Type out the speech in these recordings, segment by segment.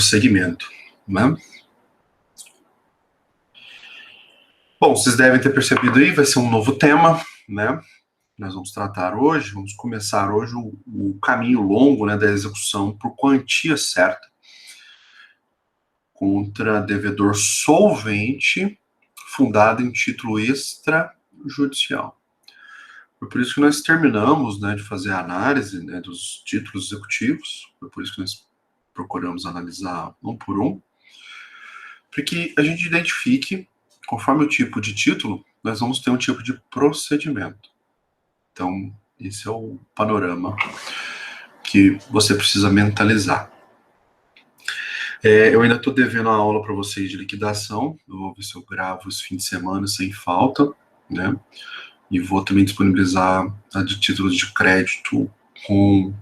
segmento, né? Bom, vocês devem ter percebido aí, vai ser um novo tema, né? Nós vamos tratar hoje, vamos começar hoje o caminho longo, né, da execução por quantia certa contra devedor solvente fundado em título extrajudicial. Foi por isso que nós terminamos, né, de fazer a análise, né, dos títulos executivos, foi por isso que nós procuramos analisar um por um, para que a gente identifique, conforme o tipo de título, nós vamos ter um tipo de procedimento. Então, esse é o panorama que você precisa mentalizar. Eu ainda estou devendo a aula para vocês de liquidação, eu vou ver se eu gravo esse fim de semana sem falta, né? E vou também disponibilizar a de títulos de crédito com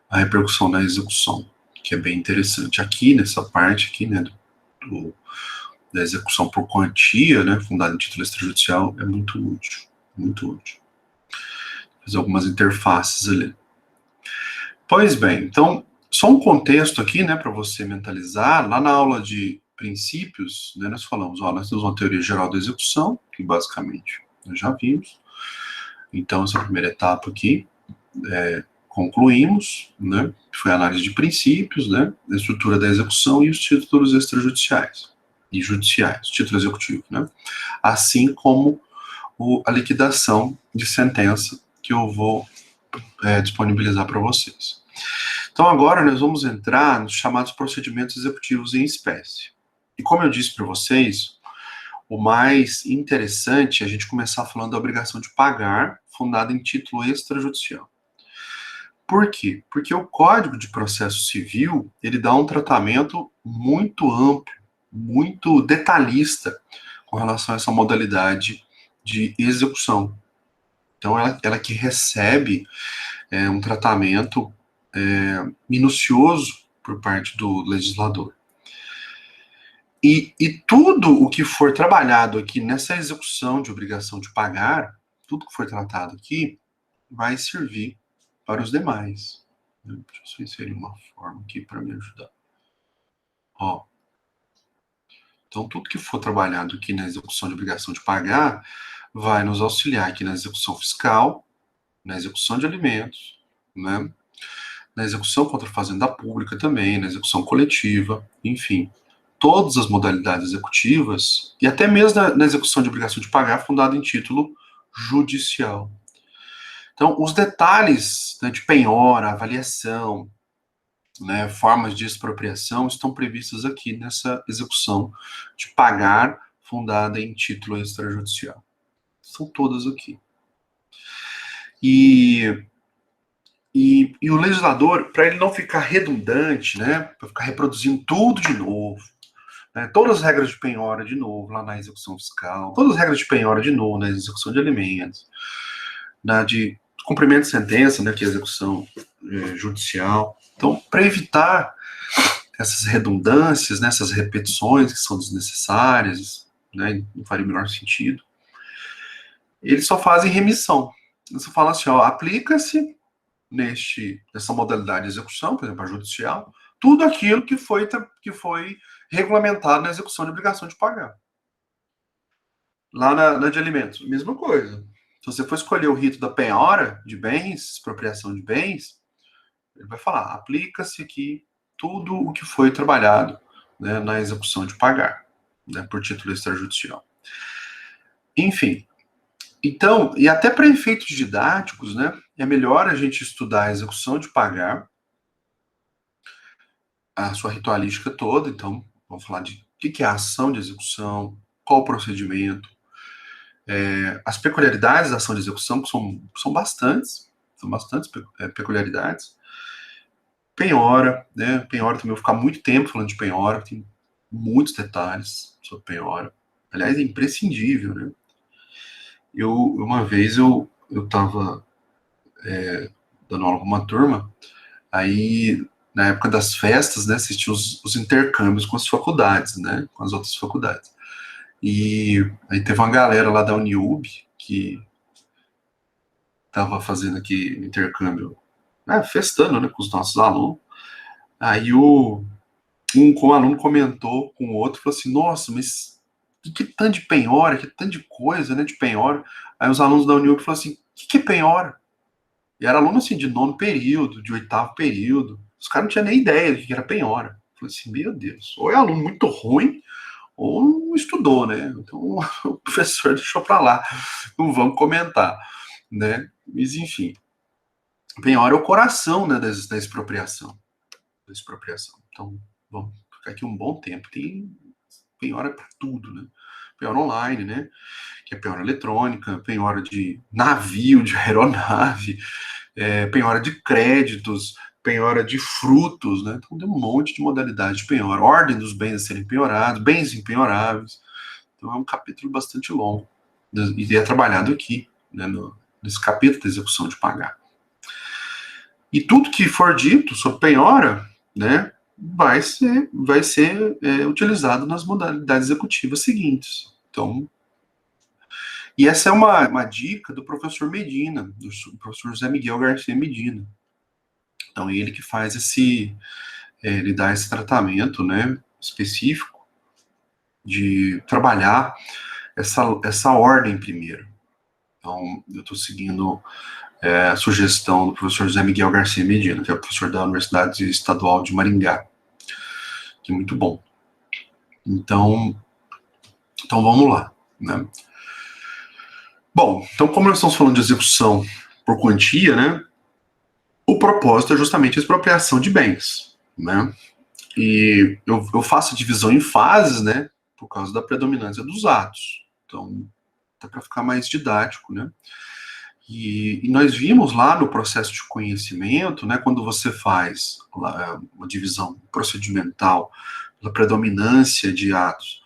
a repercussão na execução, que é bem interessante. Aqui, nessa parte aqui, né, da execução por quantia, né, fundada em título extrajudicial, é muito útil, muito útil. Fazer algumas interfaces ali. Pois bem, então, só um contexto aqui, né, para você mentalizar. Lá na aula de princípios, né, nós falamos, nós temos uma teoria geral da execução, que basicamente nós já vimos. Então, essa primeira etapa aqui, concluímos, né, foi a análise de princípios, né, a estrutura da execução e os títulos extrajudiciais e judiciais, título executivo, né, assim como a liquidação de sentença que eu vou disponibilizar para vocês. Então agora nós vamos entrar nos chamados procedimentos executivos em espécie. E como eu disse para vocês, o mais interessante é a gente começar falando da obrigação de pagar, fundada em título extrajudicial. Por quê? Porque o Código de Processo Civil, ele dá um tratamento muito amplo, muito detalhista com relação a essa modalidade de execução. Então, ela que recebe um tratamento minucioso por parte do legislador. E tudo o que for trabalhado aqui nessa execução de obrigação de pagar, tudo que for tratado aqui, vai servir para os demais. Deixa eu só inserir uma forma aqui para me ajudar. Então, tudo que for trabalhado aqui na execução de obrigação de pagar vai nos auxiliar aqui na execução fiscal, na execução de alimentos, né? Na execução contra a fazenda pública também, na execução coletiva, enfim. Todas as modalidades executivas, e até mesmo na execução de obrigação de pagar, fundada em título judicial. Então, os detalhes, né, de penhora, avaliação, né, formas de expropriação estão previstas aqui nessa execução de pagar fundada em título extrajudicial. São todas aqui. E o legislador, para ele não ficar redundante, né, para ficar reproduzindo tudo de novo, né, todas as regras de penhora de novo lá na execução fiscal, todas as regras de penhora de novo na execução de alimentos, na de cumprimento de sentença, né, que é a execução judicial. Então, para evitar essas redundâncias, né, essas repetições que são desnecessárias, né, não faria o menor sentido, eles só fazem remissão. Eles só falam assim, aplica-se nessa modalidade de execução, por exemplo, a judicial, tudo aquilo que foi regulamentado na execução de obrigação de pagar. Lá na de alimentos, mesma coisa. Se você for escolher o rito da penhora de bens, expropriação de bens, ele vai falar, aplica-se aqui tudo o que foi trabalhado, né, na execução de pagar, né, por título extrajudicial. Enfim, então, e até para efeitos didáticos, né, é melhor a gente estudar a execução de pagar, a sua ritualística toda. Então, vamos falar de o que é a ação de execução, qual o procedimento, as peculiaridades da ação de execução, que são bastantes peculiaridades. Penhora, né? Penhora também, eu vou ficar muito tempo falando de penhora, tem muitos detalhes sobre penhora. Aliás, é imprescindível, né? Uma vez eu estava dando aula com uma turma, aí na época das festas, né, assisti os intercâmbios com as faculdades, né, com as outras faculdades. E aí teve uma galera lá da Uniub que estava fazendo aqui intercâmbio, festando, né, com os nossos alunos. Aí o um aluno comentou com o outro, falou assim, nossa, mas que tanto de penhora, que tanto de coisa, né, de penhora. Aí os alunos da Uniub falaram assim, que é penhora? E era aluno, assim, de nono período, de oitavo período. Os caras não tinham nem ideia do que era penhora. Eu falei assim, meu Deus, ou é aluno muito ruim, ou não estudou, né? Então o professor deixou para lá, não vamos comentar, né? Mas enfim, penhora é o coração, né, da expropriação. Da expropriação. Então, vamos ficar aqui um bom tempo. Tem penhora para tudo, né? Penhora online, né? Que é penhora eletrônica, penhora de navio, de aeronave, penhora de créditos, penhora de frutos, né? Então tem um monte de modalidade de penhora. Ordem dos bens a serem penhorados, bens impenhoráveis. Então é um capítulo bastante longo. E é trabalhado aqui, né, nesse capítulo da execução de pagar. E tudo que for dito sobre penhora, né, vai ser utilizado nas modalidades executivas seguintes. Então, e essa é uma dica do professor Medina, do professor José Miguel Garcia Medina. Então, ele que faz ele dá esse tratamento, né, específico de trabalhar essa ordem primeiro. Então, eu estou seguindo a sugestão do professor José Miguel Garcia Medina, que é o professor da Universidade Estadual de Maringá, que é muito bom. Então vamos lá, né? Bom, então como nós estamos falando de execução por quantia, né? O propósito é justamente a expropriação de bens, né? E eu faço a divisão em fases, né? Por causa da predominância dos atos. Então, dá para ficar mais didático, né? E nós vimos lá no processo de conhecimento, né, quando você faz uma divisão procedimental da predominância de atos,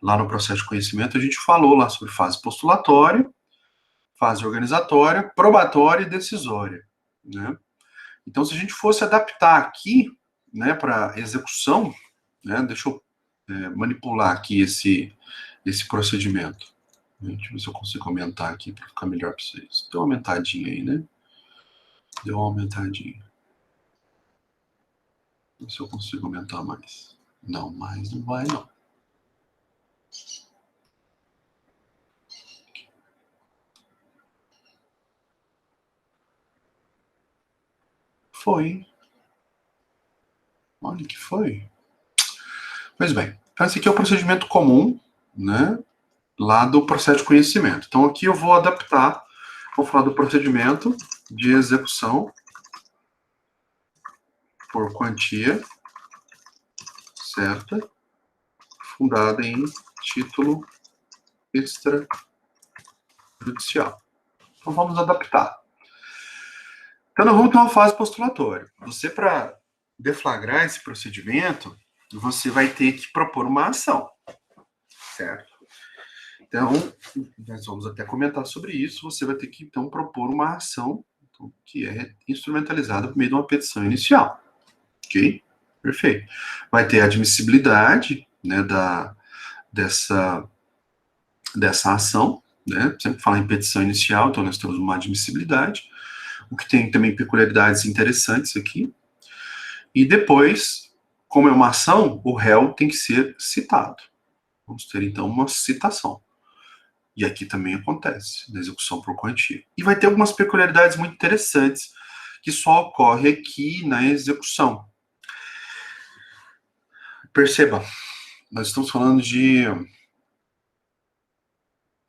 lá no processo de conhecimento, a gente falou lá sobre fase postulatória, fase organizatória, probatória e decisória, né? Então, se a gente fosse adaptar aqui, né, para execução, né, deixa eu manipular aqui esse procedimento. Deixa eu ver se eu consigo aumentar aqui para ficar melhor para vocês. Deu uma aumentadinha aí, né? Deu uma aumentadinha. Ver se eu consigo aumentar mais. Não, mais não vai, não. Foi. Olha que foi. Pois bem, então esse aqui é o procedimento comum, né? Lá do processo de conhecimento. Então aqui eu vou adaptar, vou falar do procedimento de execução por quantia certa, fundada em título extrajudicial. Então vamos adaptar. Então nós vamos ter uma fase postulatória. Você, para deflagrar esse procedimento, você vai ter que propor uma ação, certo? Então, nós vamos até comentar sobre isso. Você vai ter que, então, propor uma ação que é instrumentalizada por meio de uma petição inicial. Ok? Perfeito. Vai ter a admissibilidade, né, dessa ação, né? Sempre falar em petição inicial, então nós temos uma admissibilidade, o que tem também peculiaridades interessantes aqui. E depois, como é uma ação, o réu tem que ser citado. Vamos ter, então, uma citação. E aqui também acontece, na execução por quantia. E vai ter algumas peculiaridades muito interessantes que só ocorre aqui na execução. Perceba, nós estamos falando de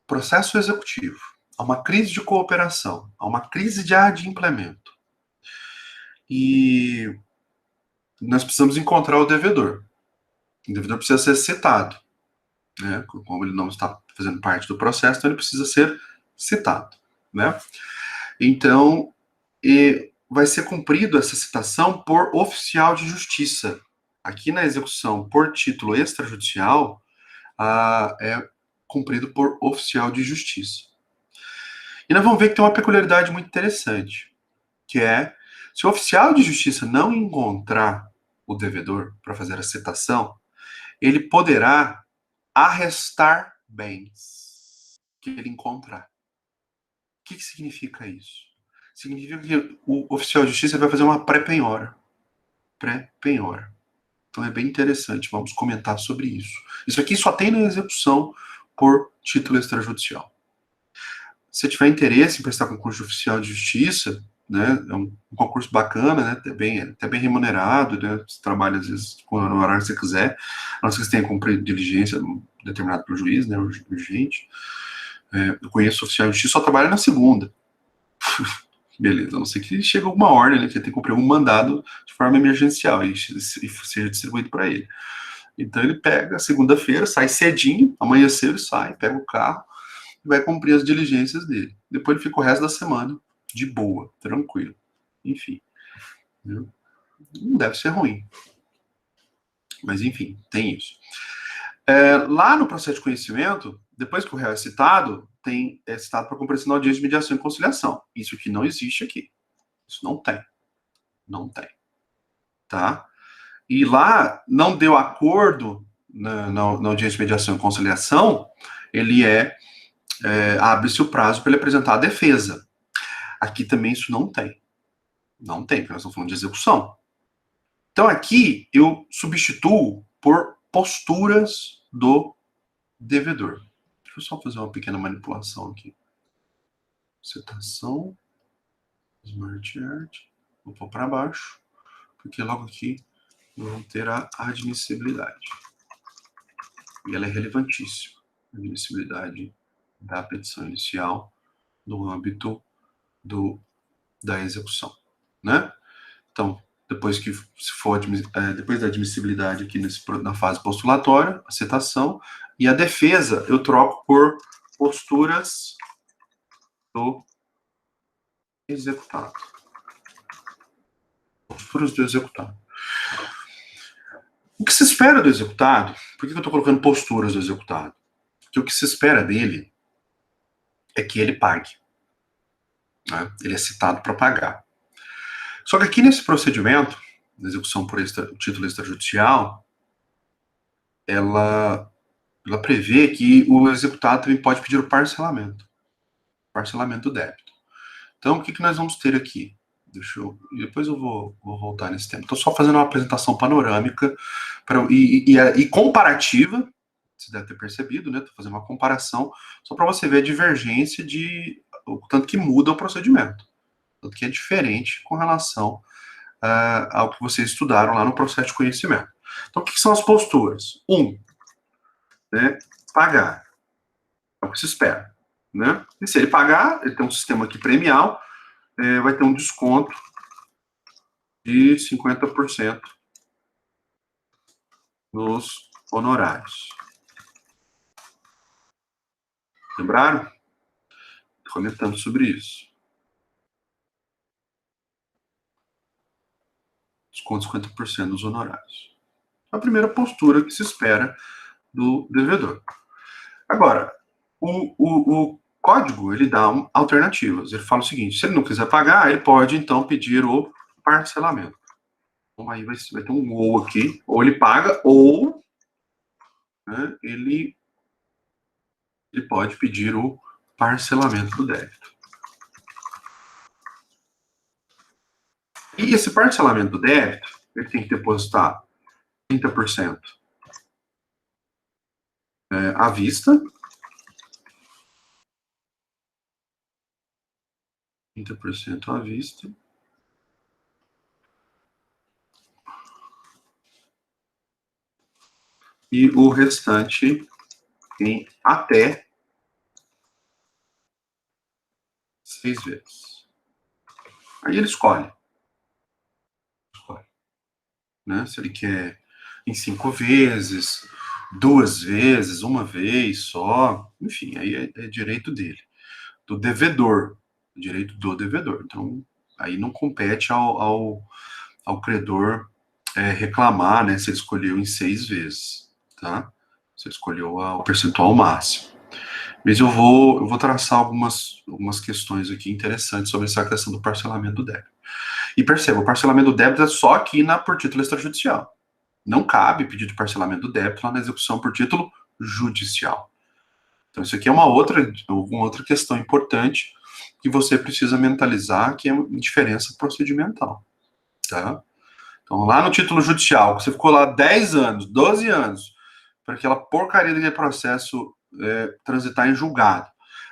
processo executivo. Há uma crise de cooperação, há uma crise de adimplemento. E nós precisamos encontrar o devedor. O devedor precisa ser citado, né? Como ele não está fazendo parte do processo, então ele precisa ser citado, né? Então, vai ser cumprido essa citação por oficial de justiça. Aqui na execução por título extrajudicial, é cumprido por oficial de justiça. E nós vamos ver que tem uma peculiaridade muito interessante, que é, se o oficial de justiça não encontrar o devedor para fazer a citação, ele poderá arrestar bens que ele encontrar. O que significa isso? Significa que o oficial de justiça vai fazer uma pré-penhora. Pré-penhora. Então é bem interessante, vamos comentar sobre isso. Isso aqui só tem na execução por título extrajudicial. Se tiver interesse em prestar concurso oficial de justiça, né, é um concurso bacana, né, até bem remunerado, né, você trabalha às vezes no horário que você quiser, a não ser que você tenha cumprido diligência determinado pelo juiz, né, urgente. Eu conheço oficial de justiça, só trabalha na segunda. Beleza, a não ser que chegue alguma ordem, né, que tem que cumprir um mandado de forma emergencial e seja distribuído para ele. Então ele pega segunda-feira, sai cedinho, amanheceu ele sai, pega o carro e vai cumprir as diligências dele. Depois ele fica o resto da semana de boa, tranquilo. Enfim, né? Não deve ser ruim. Mas enfim, tem isso. Lá no processo de conhecimento, depois que o réu é citado citado para comparecer na audiência de mediação e conciliação. Isso que não existe aqui. Isso não tem. Não tem. Tá? E lá não deu acordo na audiência de mediação e conciliação, ele abre-se o prazo para ele apresentar a defesa. Aqui também isso não tem. Não tem, porque nós estamos falando de execução. Então aqui eu substituo por posturas do devedor. Deixa eu só fazer uma pequena manipulação aqui. Citação, Smart Art, vou pôr para baixo, porque logo aqui vamos ter a admissibilidade. E ela é relevantíssima. A admissibilidade da petição inicial no âmbito da execução, né? Então, depois depois da admissibilidade aqui na fase postulatória, a citação, e a defesa eu troco por posturas do executado. Posturas do executado. O que se espera do executado? Por que eu estou colocando posturas do executado? Porque o que se espera dele é que ele pague. Né? Ele é citado para pagar. Só que aqui nesse procedimento, na execução por título extrajudicial, ela prevê que o executado também pode pedir o parcelamento do débito. Então, o que nós vamos ter aqui? Depois eu vou voltar nesse tema. Estou só fazendo uma apresentação panorâmica e comparativa, você deve ter percebido, né? Estou fazendo uma comparação só para você ver a divergência o tanto que muda o procedimento, tanto que é diferente com relação ao que vocês estudaram lá no processo de conhecimento. Então, o que são as posturas? Né, pagar. É o que se espera. Né? E se ele pagar, ele tem um sistema aqui premial, vai ter um desconto de 50% nos honorários. Lembraram? Comentando sobre isso. Desconto de 50% nos honorários. A primeira postura que se espera do devedor. Agora, o código, ele dá alternativas. Ele fala o seguinte, se ele não quiser pagar, ele pode, então, pedir o parcelamento. Então, aí vai ter um ou aqui, ou ele paga, ou, né, ele pode pedir o parcelamento do débito. E esse parcelamento do débito, ele tem que depositar 30% à vista, 30% à vista, e o restante em até 6 vezes. Aí ele escolhe. Né? Se ele quer em 5 vezes, 2 vezes, 1 vez só, enfim, aí é direito dele, do devedor, direito do devedor. Então, aí não compete ao credor reclamar, né, se ele escolheu em 6 vezes, tá? Se ele escolheu o percentual máximo. Mas eu vou traçar algumas questões aqui interessantes sobre essa questão do parcelamento do débito. E perceba, o parcelamento do débito é só aqui por título extrajudicial. Não cabe pedido de parcelamento do débito lá na execução por título judicial. Então, isso aqui é uma outra questão importante que você precisa mentalizar, que é a diferença procedimental. Tá? Então, lá no título judicial, você ficou lá 10 anos, 12 anos, para aquela porcaria daquele processo transitar em julgado.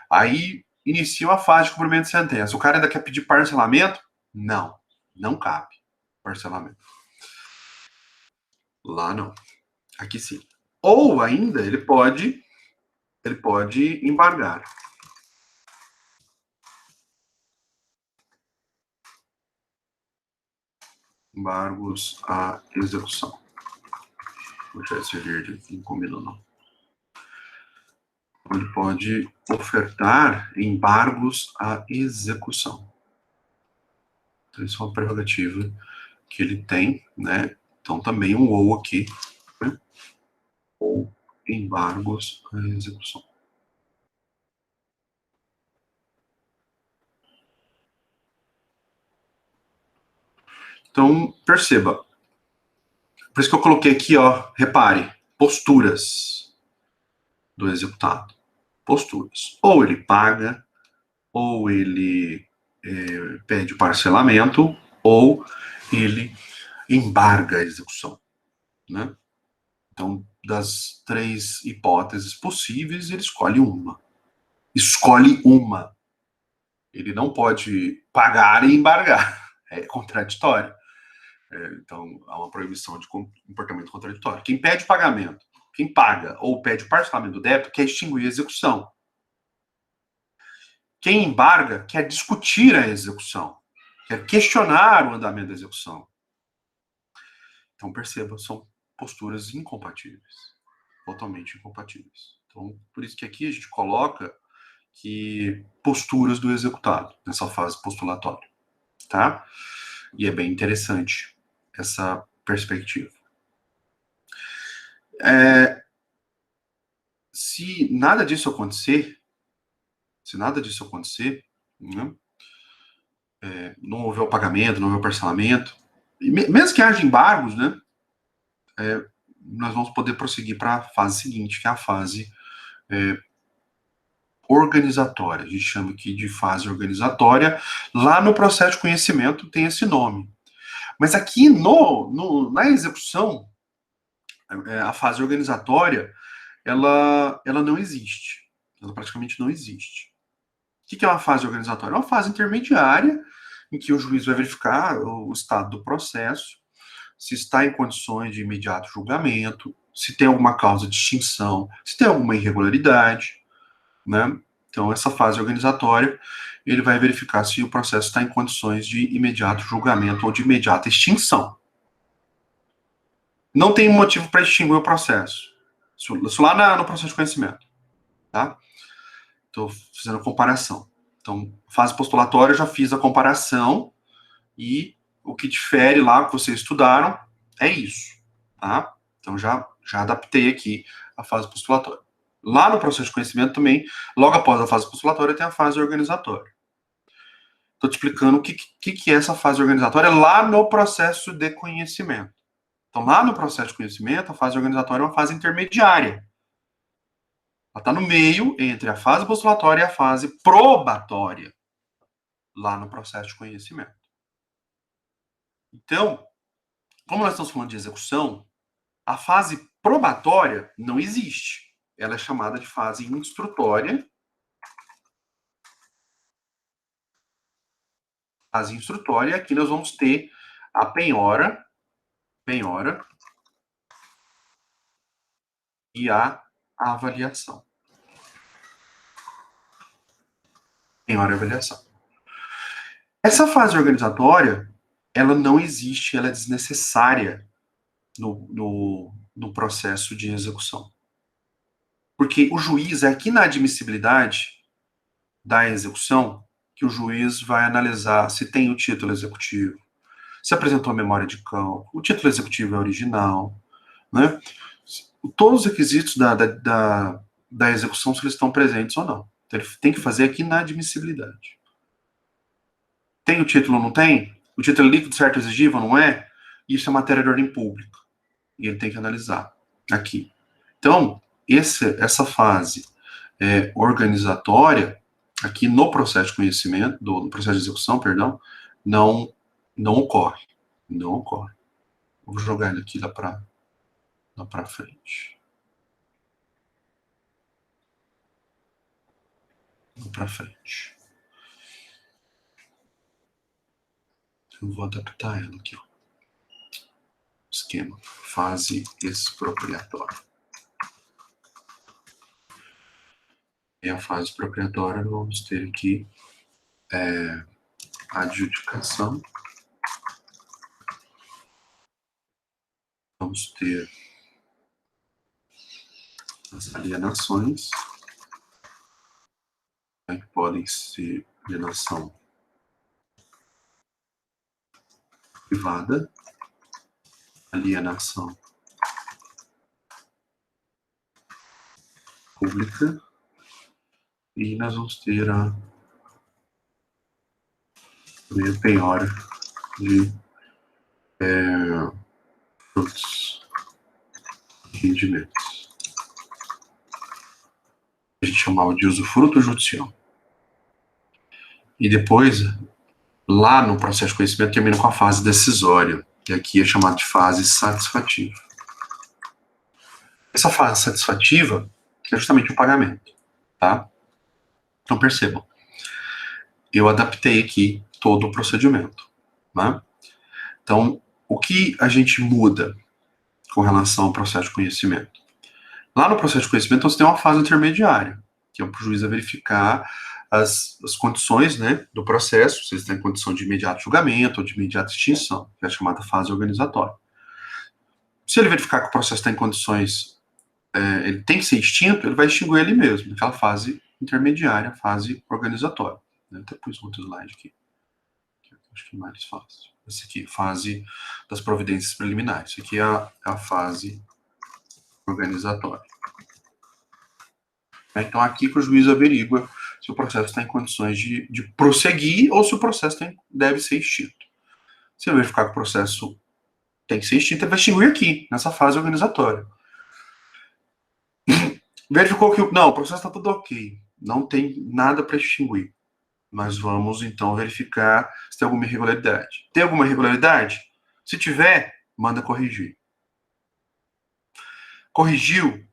Aí inicia uma fase de cumprimento de sentença. O cara ainda quer pedir parcelamento? Não, não cabe parcelamento. Lá não. Aqui sim. Ou ainda ele pode embargar. Embargos à execução. Vou tirar esse verde aqui, não combina não. Ele pode ofertar embargos à execução. Então, isso é uma prerrogativa que ele tem, né? Então, também um ou aqui, né? Ou embargos à execução. Então, perceba. Por isso que eu coloquei aqui, ó, repare, posturas do executado. Posturas. Ou ele paga, ou ele pede parcelamento, ou ele embarga a execução, né? Então, das 3 hipóteses possíveis, ele escolhe uma. Escolhe uma. Ele não pode pagar e embargar. É contraditório. Então, há uma proibição de comportamento contraditório. Quem pede pagamento, quem paga ou pede parcelamento do débito, quer extinguir a execução. Quem embarga quer discutir a execução, quer questionar o andamento da execução. Então, perceba, são posturas incompatíveis, totalmente incompatíveis. Então, por isso que aqui a gente coloca que posturas do executado, nessa fase postulatória, tá? E é bem interessante essa perspectiva. Se nada disso acontecer, né, não houver o pagamento, não houver o parcelamento, mesmo que haja embargos, né, nós vamos poder prosseguir para a fase seguinte, que é a fase organizatória. A gente chama aqui de fase organizatória. Lá no processo de conhecimento tem esse nome. Mas aqui na execução, a fase organizatória, ela não existe. Ela praticamente não existe. O que é uma fase organizatória? É uma fase intermediária em que o juiz vai verificar o estado do processo, se está em condições de imediato julgamento, se tem alguma causa de extinção, se tem alguma irregularidade, né? Então, essa fase organizatória, ele vai verificar se o processo está em condições de imediato julgamento ou de imediata extinção. Não tem motivo para extinguir o processo. Isso lá no processo de conhecimento, tá? Estou fazendo comparação. Então, fase postulatória, eu já fiz a comparação e o que difere lá que vocês estudaram é isso, tá? Então, já adaptei aqui a fase postulatória. Lá no processo de conhecimento também, logo após a fase postulatória, tem a fase organizatória. Estou te explicando o que é essa fase organizatória lá no processo de conhecimento. Então, lá no processo de conhecimento, a fase organizatória é uma fase intermediária. Ela está no meio entre a fase postulatória e a fase probatória, lá no processo de conhecimento. Então, como nós estamos falando de execução, a fase probatória não existe. Ela é chamada de fase instrutória. Fase instrutória, aqui nós vamos ter a penhora e a avaliação. Penhora e avaliação. Essa fase organizatória, ela não existe, ela é desnecessária no processo de execução. Porque o juiz, é aqui na admissibilidade da execução, que o juiz vai analisar se tem o título executivo, se apresentou a memória de campo, o título executivo é original, né? Todos os requisitos da execução, se eles estão presentes ou não. Então, ele tem que fazer aqui na admissibilidade. Tem o título ou não tem? O título é líquido, certo, exigível, não é? Isso é matéria de ordem pública. E ele tem que analisar aqui. Então, essa fase organizatória, aqui no processo de conhecimento, no processo de execução, perdão, não ocorre. Não ocorre. Vou jogar ele aqui lá para frente. Lá para frente. Eu vou adaptar ela aqui, ó. Esquema, fase expropriatória. E a fase expropriatória, vamos ter aqui adjudicação. Vamos ter as alienações, que podem ser alienação privada, alienação pública, e nós vamos ter a penhora de frutos e rendimentos. A gente chamava de usufruto judicial. E depois, lá no processo de conhecimento, termina com a fase decisória, que aqui é chamada de fase satisfativa. Essa fase satisfativa é justamente o pagamento, tá? Então, percebam, eu adaptei aqui todo o procedimento, né? Então, o que a gente muda com relação ao processo de conhecimento? Lá no processo de conhecimento, você tem uma fase intermediária, que é para o juiz verificar as condições, né, do processo, se eles têm condição de imediato julgamento ou de imediata extinção, que é a chamada fase organizatória. Se ele verificar que o processo está em condições, ele tem que ser extinto, ele vai extinguir ele mesmo, naquela fase intermediária, fase organizatória. Eu até pus outro slide aqui, que acho que é mais fácil. Esse aqui, fase das providências preliminares. Isso aqui é a fase organizatória. Então, aqui que o juiz averigua se o processo está em condições de prosseguir ou se o processo deve ser extinto. Se ele verificar que o processo tem que ser extinto, ele vai extinguir aqui, nessa fase organizatória. Verificou que o processo está tudo ok, não tem nada para extinguir. Nós vamos, então, verificar se tem alguma irregularidade. Tem alguma irregularidade? Se tiver, manda corrigir. Corrigiu,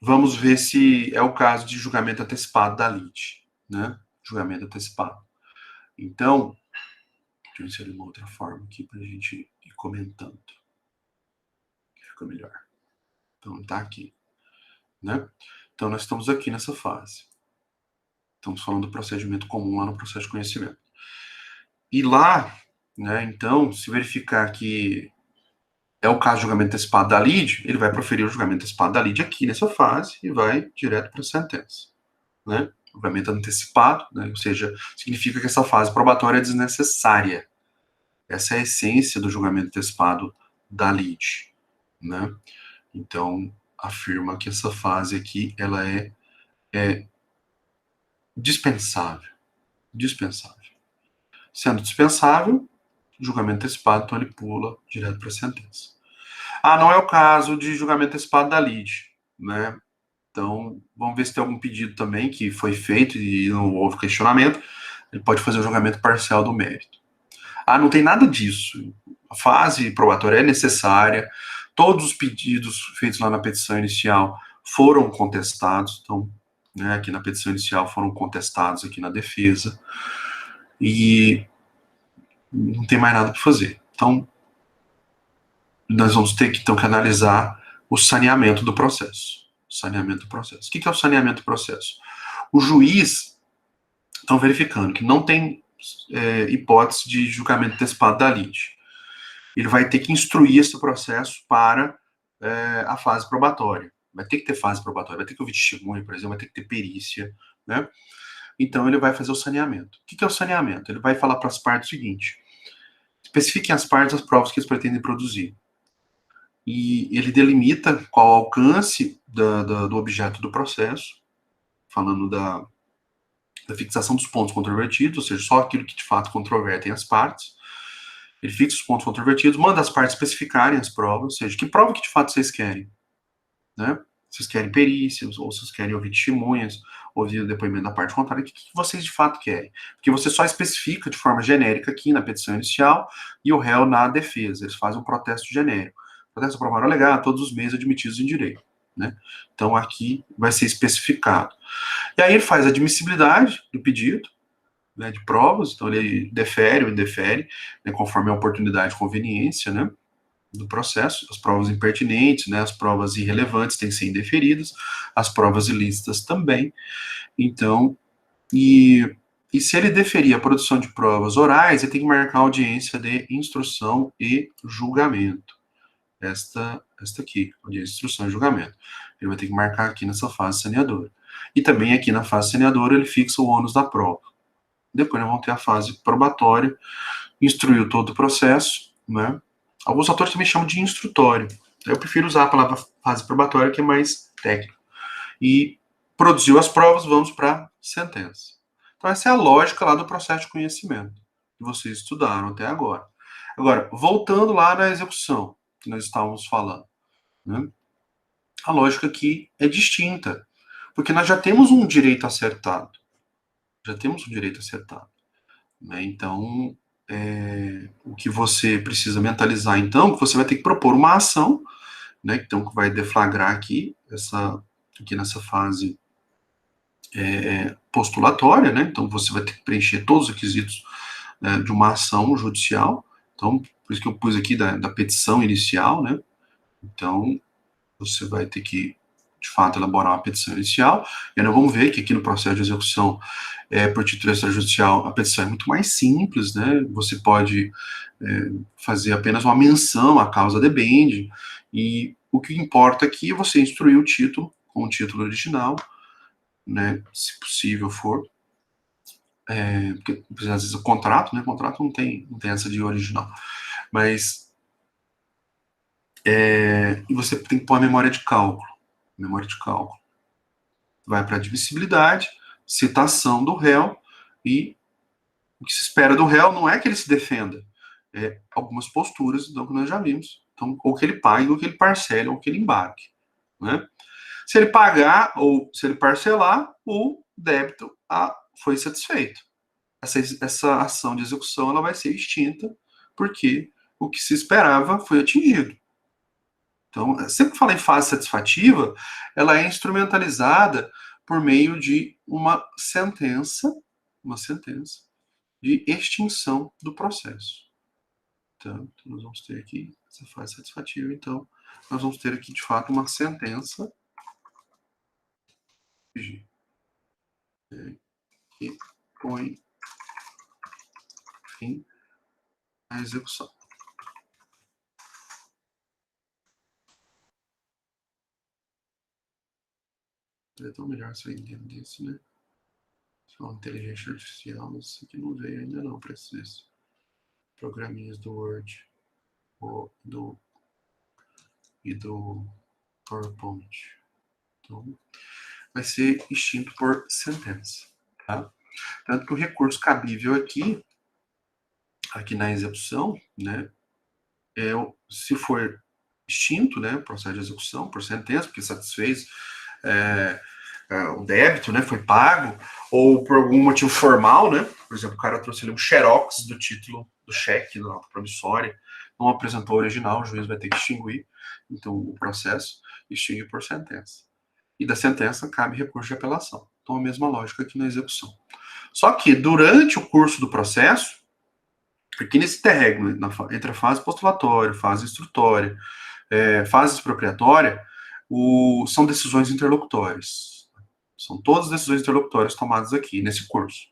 vamos ver se é o caso de julgamento antecipado da lide, né? Julgamento antecipado. Então, deixa eu inserir uma outra forma aqui para a gente ir comentando. Fica melhor. Então, tá aqui, né? Então, nós estamos aqui nessa fase. Estamos falando do procedimento comum lá no processo de conhecimento. E lá, né, então, se verificar que é o caso de julgamento antecipado da lide, ele vai proferir o julgamento antecipado da lide aqui nessa fase e vai direto para a sentença, né? Julgamento antecipado, né? Ou seja, significa que essa fase probatória é desnecessária. Essa é a essência do julgamento antecipado da lide, né? Então, afirma que essa fase aqui, ela é dispensável. Dispensável. Sendo dispensável, julgamento antecipado, então ele pula direto para a sentença. Não é o caso de julgamento antecipado da lide, né? Então, vamos ver se tem algum pedido também que foi feito e não houve questionamento. Ele pode fazer o julgamento parcial do mérito. Não tem nada disso. A fase probatória é necessária. Todos os pedidos feitos lá na petição inicial foram contestados. Então, né, aqui na petição inicial foram contestados aqui na defesa. E não tem mais nada para fazer. Então, nós vamos ter que, então, que analisar o saneamento do processo. Saneamento do processo. O que é o saneamento do processo? O juiz está verificando que não tem hipótese de julgamento antecipado da lide. Ele vai ter que instruir esse processo para a fase probatória. Vai ter que ter fase probatória, vai ter que ouvir testemunha, por exemplo, vai ter que ter perícia, né? Então, ele vai fazer o saneamento. O que é o saneamento? Ele vai falar para as partes o seguinte: especifiquem as partes as provas que eles pretendem produzir. E ele delimita qual o alcance do objeto do processo, falando da fixação dos pontos controvertidos, ou seja, só aquilo que de fato controvertem as partes. Ele fixa os pontos controvertidos, manda as partes especificarem as provas, ou seja, que prova que de fato vocês querem, né? Vocês querem perícias, ou vocês querem ouvir testemunhas, ouvir o depoimento da parte contrária, o que vocês de fato querem? Porque você só especifica de forma genérica aqui na petição inicial e o réu na defesa. Eles fazem um protesto genérico. Protesto provar alegar todos os meios admitidos em direito. Né? Então aqui vai ser especificado. E aí ele faz a admissibilidade do pedido, né, de provas, então ele defere ou indefere, né, conforme a oportunidade e conveniência, né, do processo, as provas impertinentes, né, as provas irrelevantes têm que ser indeferidas, as provas ilícitas também. Então, e se ele deferir a produção de provas orais, ele tem que marcar audiência de instrução e julgamento. Esta aqui, audiência de instrução e julgamento. Ele vai ter que marcar aqui nessa fase saneadora. E também aqui na fase saneadora ele fixa o ônus da prova. Depois nós vamos ter a fase probatória, instruiu todo o processo, né? Alguns autores também chamam de instrutório. Eu prefiro usar a palavra fase probatória, que é mais técnica. E produziu as provas, vamos para a sentença. Então essa é a lógica lá do processo de conhecimento, que vocês estudaram até agora. Agora, voltando lá na execução, que nós estávamos falando, né? A lógica aqui é distinta, porque nós já temos um direito acertado. Já temos um direito acertado. Né? Então, o que você precisa mentalizar, então, que você vai ter que propor uma ação, né? Então, que vai deflagrar aqui, aqui nessa fase postulatória, né? Então, você vai ter que preencher todos os requisitos, né, de uma ação judicial. Então, por isso que eu pus aqui da petição inicial, né? Então, você vai ter que, de fato, elaborar uma petição inicial. E nós vamos ver que aqui no processo de execução por título extrajudicial, a petição é muito mais simples, né? Você pode fazer apenas uma menção à causa debende, e o que importa aqui é você instruir o título com o título original, né? Se possível for. Porque às vezes o contrato, né? O contrato não tem essa de original. Mas e você tem que pôr a memória de cálculo. Memória de cálculo. Vai para admissibilidade, citação do réu, e o que se espera do réu não é que ele se defenda, algumas posturas do que nós já vimos. Então, ou que ele pague, ou que ele parcele, ou que ele embarque. Né? Se ele pagar, ou se ele parcelar, o débito foi satisfeito. Essa ação de execução ela vai ser extinta, porque o que se esperava foi atingido. Então, sempre que fala em fase satisfativa, ela é instrumentalizada por meio de uma sentença de extinção do processo. Então, nós vamos ter aqui essa fase satisfativa. Então, nós vamos ter aqui, de fato, uma sentença que põe fim à execução. É tão melhor se eu entendo disso, né? Só inteligência artificial, mas isso aqui não veio ainda não para esses programinhas do Word e do PowerPoint. Então, vai ser extinto por sentença. Tá? Tanto que o recurso cabível aqui na execução, né, se for extinto, né, processo de execução por sentença, porque satisfez o débito, né, foi pago, ou por algum motivo formal, né, por exemplo, o cara trouxe ali um xerox do título do cheque da nota promissória, não apresentou o original, o juiz vai ter que extinguir, então o processo extingue por sentença. E da sentença cabe recurso de apelação. Então a mesma lógica aqui na execução. Só que durante o curso do processo, aqui nesse interregno, entre a fase postulatória, fase instrutória, fase expropriatória, são decisões interlocutórias. São todas decisões interlocutórias tomadas aqui nesse curso.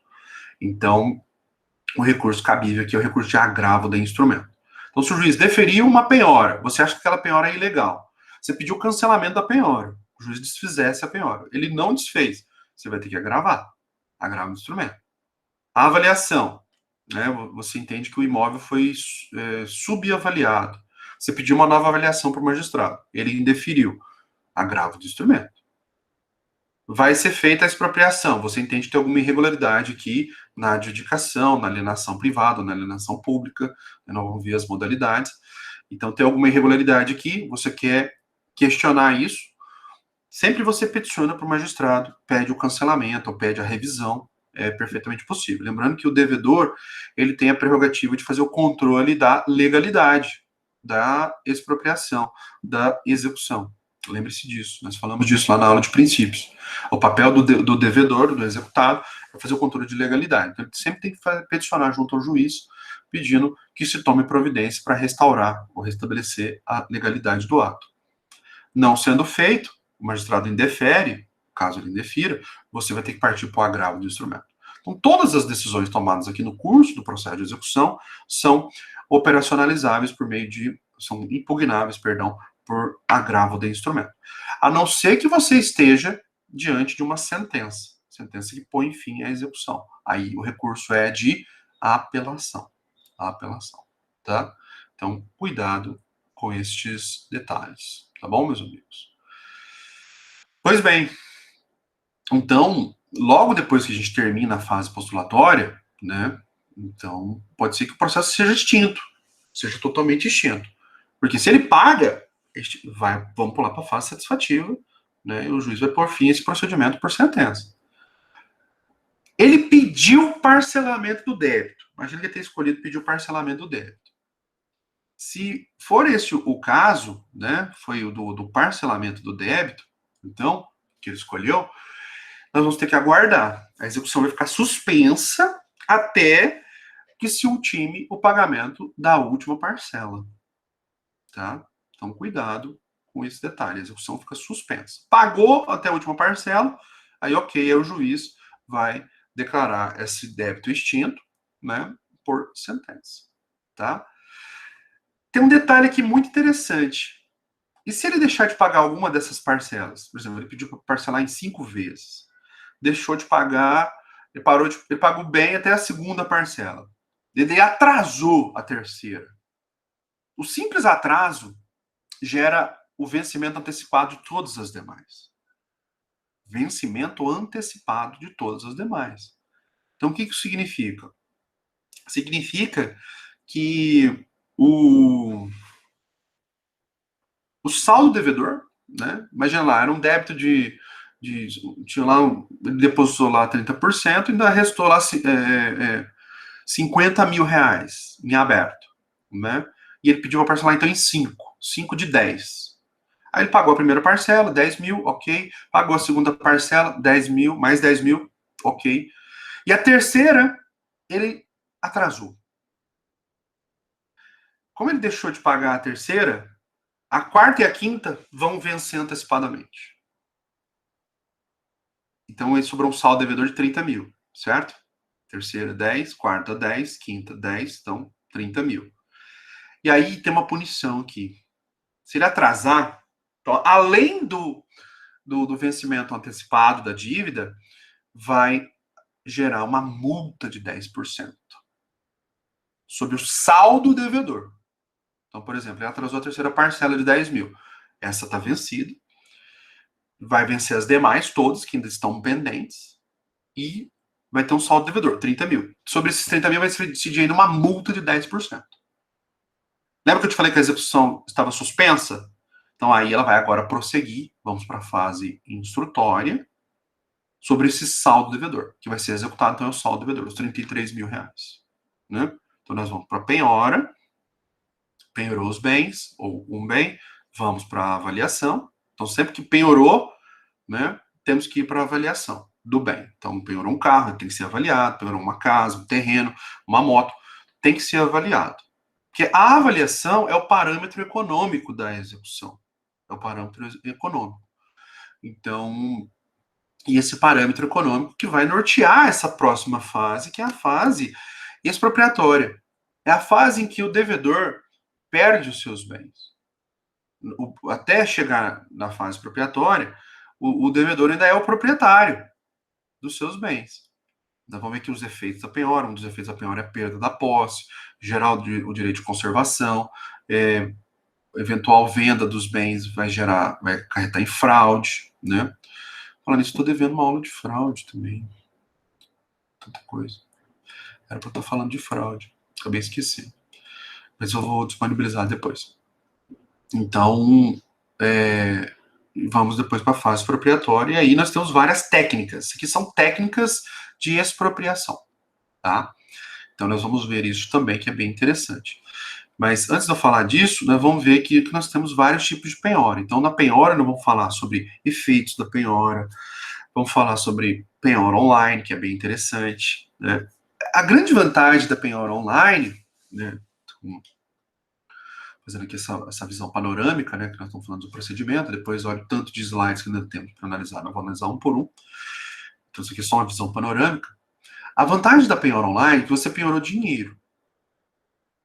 Então, o recurso cabível aqui é o recurso de agravo de instrumento. Então, se o juiz deferiu uma penhora, você acha que aquela penhora é ilegal, você pediu o cancelamento da penhora, o juiz desfizesse a penhora. Ele não desfez, você vai ter que agravar. Agravo do instrumento. A avaliação, né? Você entende que o imóvel foi subavaliado. Você pediu uma nova avaliação para o magistrado. Ele indeferiu. Agravo do instrumento. Vai ser feita a expropriação. Você entende que tem alguma irregularidade aqui na adjudicação, na alienação privada, na alienação pública. Nós vamos ver as modalidades. Então, tem alguma irregularidade aqui, você quer questionar isso. Sempre você peticiona para o magistrado, pede o cancelamento ou pede a revisão, é perfeitamente possível. Lembrando que o devedor, ele tem a prerrogativa de fazer o controle da legalidade, da expropriação, da execução. Lembre-se disso, nós falamos disso lá na aula de princípios. O papel do devedor, do executado, é fazer o controle de legalidade. Então, ele sempre tem que peticionar junto ao juiz, pedindo que se tome providência para restaurar ou restabelecer a legalidade do ato. Não sendo feito, o magistrado indefere, caso ele indefira, você vai ter que partir para o agravo do instrumento. Então, todas as decisões tomadas aqui no curso do processo de execução são operacionalizáveis por meio de, são impugnáveis, perdão, por agravo de instrumento. A não ser que você esteja diante de uma sentença que põe fim à execução. Aí o recurso é de apelação. Tá? Então, cuidado com estes detalhes, tá bom, meus amigos? Pois bem, então, logo depois que a gente termina a fase postulatória, né, então pode ser que o processo seja extinto, seja totalmente extinto. Porque se ele paga, vamos pular para a fase satisfativa, né, e o juiz vai pôr fim a esse procedimento por sentença. Ele pediu parcelamento do débito. Imagina que ele tenha escolhido pedir o parcelamento do débito. Se for esse o caso, né, foi o do parcelamento do débito, então, que ele escolheu, nós vamos ter que aguardar. A execução vai ficar suspensa até que se ultime o pagamento da última parcela. Tá? Então, cuidado com esse detalhe. A execução fica suspensa. Pagou até a última parcela, aí ok, aí o juiz vai declarar esse débito extinto, né, por sentença. Tá? Tem um detalhe aqui muito interessante. E se ele deixar de pagar alguma dessas parcelas? Por exemplo, ele pediu para parcelar em 5 vezes. Deixou de pagar, ele pagou bem até a segunda parcela. Ele atrasou a terceira. O simples atraso gera o vencimento antecipado de todas as demais. Vencimento antecipado de todas as demais. Então, o que isso significa? Significa que o saldo devedor, né? Imagina lá, era um débito tinha lá, ele depositou lá 30%, e ainda restou lá 50 mil reais em aberto, né? E ele pediu para parcelar então em 5 de 10. Aí ele pagou a primeira parcela, 10 mil, ok. Pagou a segunda parcela, 10 mil, mais 10 mil, ok. E a terceira, ele atrasou. Como ele deixou de pagar a terceira, a quarta e a quinta vão vencer antecipadamente. Então, ele sobrou um saldo devedor de 30 mil, certo? Terceira, 10, quarta, 10, quinta, 10, então 30 mil. E aí tem uma punição aqui. Se ele atrasar, então, além do vencimento antecipado da dívida, vai gerar uma multa de 10% sobre o saldo devedor. Então, por exemplo, ele atrasou a terceira parcela de 10 mil. Essa está vencida. Vai vencer as demais, todas que ainda estão pendentes. E vai ter um saldo devedor, 30 mil. Sobre esses 30 mil vai ser decidir ainda uma multa de 10%. Lembra que eu te falei que a execução estava suspensa? Então aí ela vai agora prosseguir. Vamos para a fase instrutória sobre esse saldo devedor, que vai ser executado, então é o saldo devedor, os 33 mil reais. Né? Então nós vamos para a penhora, penhorou os bens, ou um bem, vamos para a avaliação. Então sempre que penhorou, né, temos que ir para a avaliação do bem. Então penhorou um carro, tem que ser avaliado, penhorou uma casa, um terreno, uma moto, tem que ser avaliado. Porque a avaliação é o parâmetro econômico da execução. É o parâmetro econômico. Então, e esse parâmetro econômico que vai nortear essa próxima fase, que é a fase expropriatória. É a fase em que o devedor perde os seus bens. Até chegar na fase expropriatória, o devedor ainda é o proprietário dos seus bens. Então, vamos ver que os efeitos da penhora, um dos efeitos da penhora é a perda da posse, gerar o direito de conservação, eventual venda dos bens vai acarretar em fraude, né? Falando nisso, estou devendo uma aula de fraude também. Tanta coisa. Era para eu estar falando de fraude. Acabei esquecendo. Mas eu vou disponibilizar depois. Então, E vamos depois para a fase expropriatória, e aí nós temos várias técnicas. Isso aqui são técnicas de expropriação, tá? Então nós vamos ver isso também, que é bem interessante. Mas antes de eu falar disso, nós vamos ver que nós temos vários tipos de penhora. Então, na penhora, nós vamos falar sobre efeitos da penhora, vamos falar sobre penhora online, que é bem interessante, né? A grande vantagem da penhora online, né, fazendo aqui essa visão panorâmica, né, que nós estamos falando do procedimento, depois olha o tanto de slides que ainda temos para analisar, nós vamos analisar um por um. Então, isso aqui é só uma visão panorâmica. A vantagem da penhora online é que você penhorou dinheiro.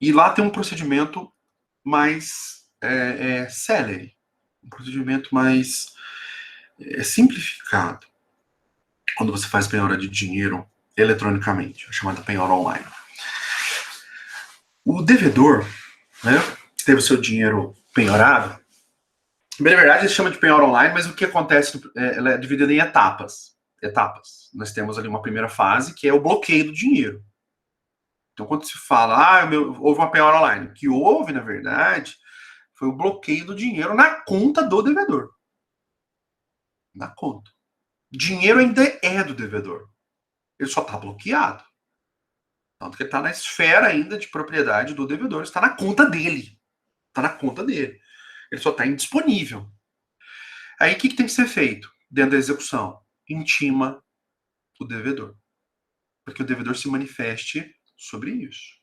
E lá tem um procedimento mais célere, um procedimento mais simplificado, quando você faz penhora de dinheiro eletronicamente, a chamada penhora online. O devedor, né, que teve o seu dinheiro penhorado, na verdade ele chama de penhora online, mas o que acontece, ela é dividida em etapas. Nós temos ali uma primeira fase, que é o bloqueio do dinheiro. Então, quando se fala, houve uma penhora online, o que houve, na verdade, foi o bloqueio do dinheiro na conta do devedor. Na conta. O dinheiro ainda é do devedor. Ele só está bloqueado. Tanto que ele está na esfera ainda de propriedade do devedor. Está na conta dele. Está na conta dele. Ele só está indisponível. Aí o que tem que ser feito dentro da execução? Intima o devedor. Para que o devedor se manifeste sobre isso.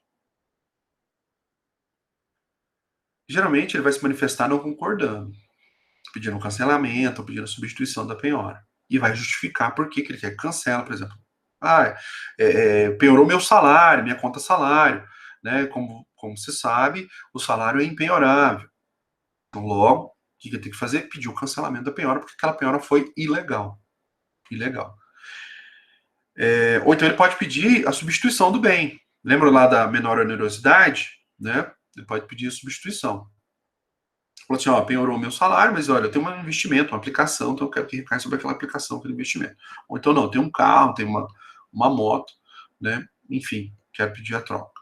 Geralmente ele vai se manifestar não concordando, pedindo um cancelamento, ou pedindo a substituição da penhora. E vai justificar por que ele quer que cancela, por exemplo. Penhorou meu salário, minha conta salário. Né? Como você sabe, o salário é impenhorável. Então, logo, o que ele tem que fazer? Pedir o cancelamento da penhora, porque aquela penhora foi ilegal. Ou então ele pode pedir a substituição do bem. Lembra lá da menor onerosidade? Né? Ele pode pedir a substituição. Falou assim, penhorou o meu salário, mas olha, eu tenho um investimento, uma aplicação, então eu quero que recaia sobre aquela aplicação, aquele investimento. Ou então não, tem um carro, tem uma moto, né? Enfim, quero pedir a troca.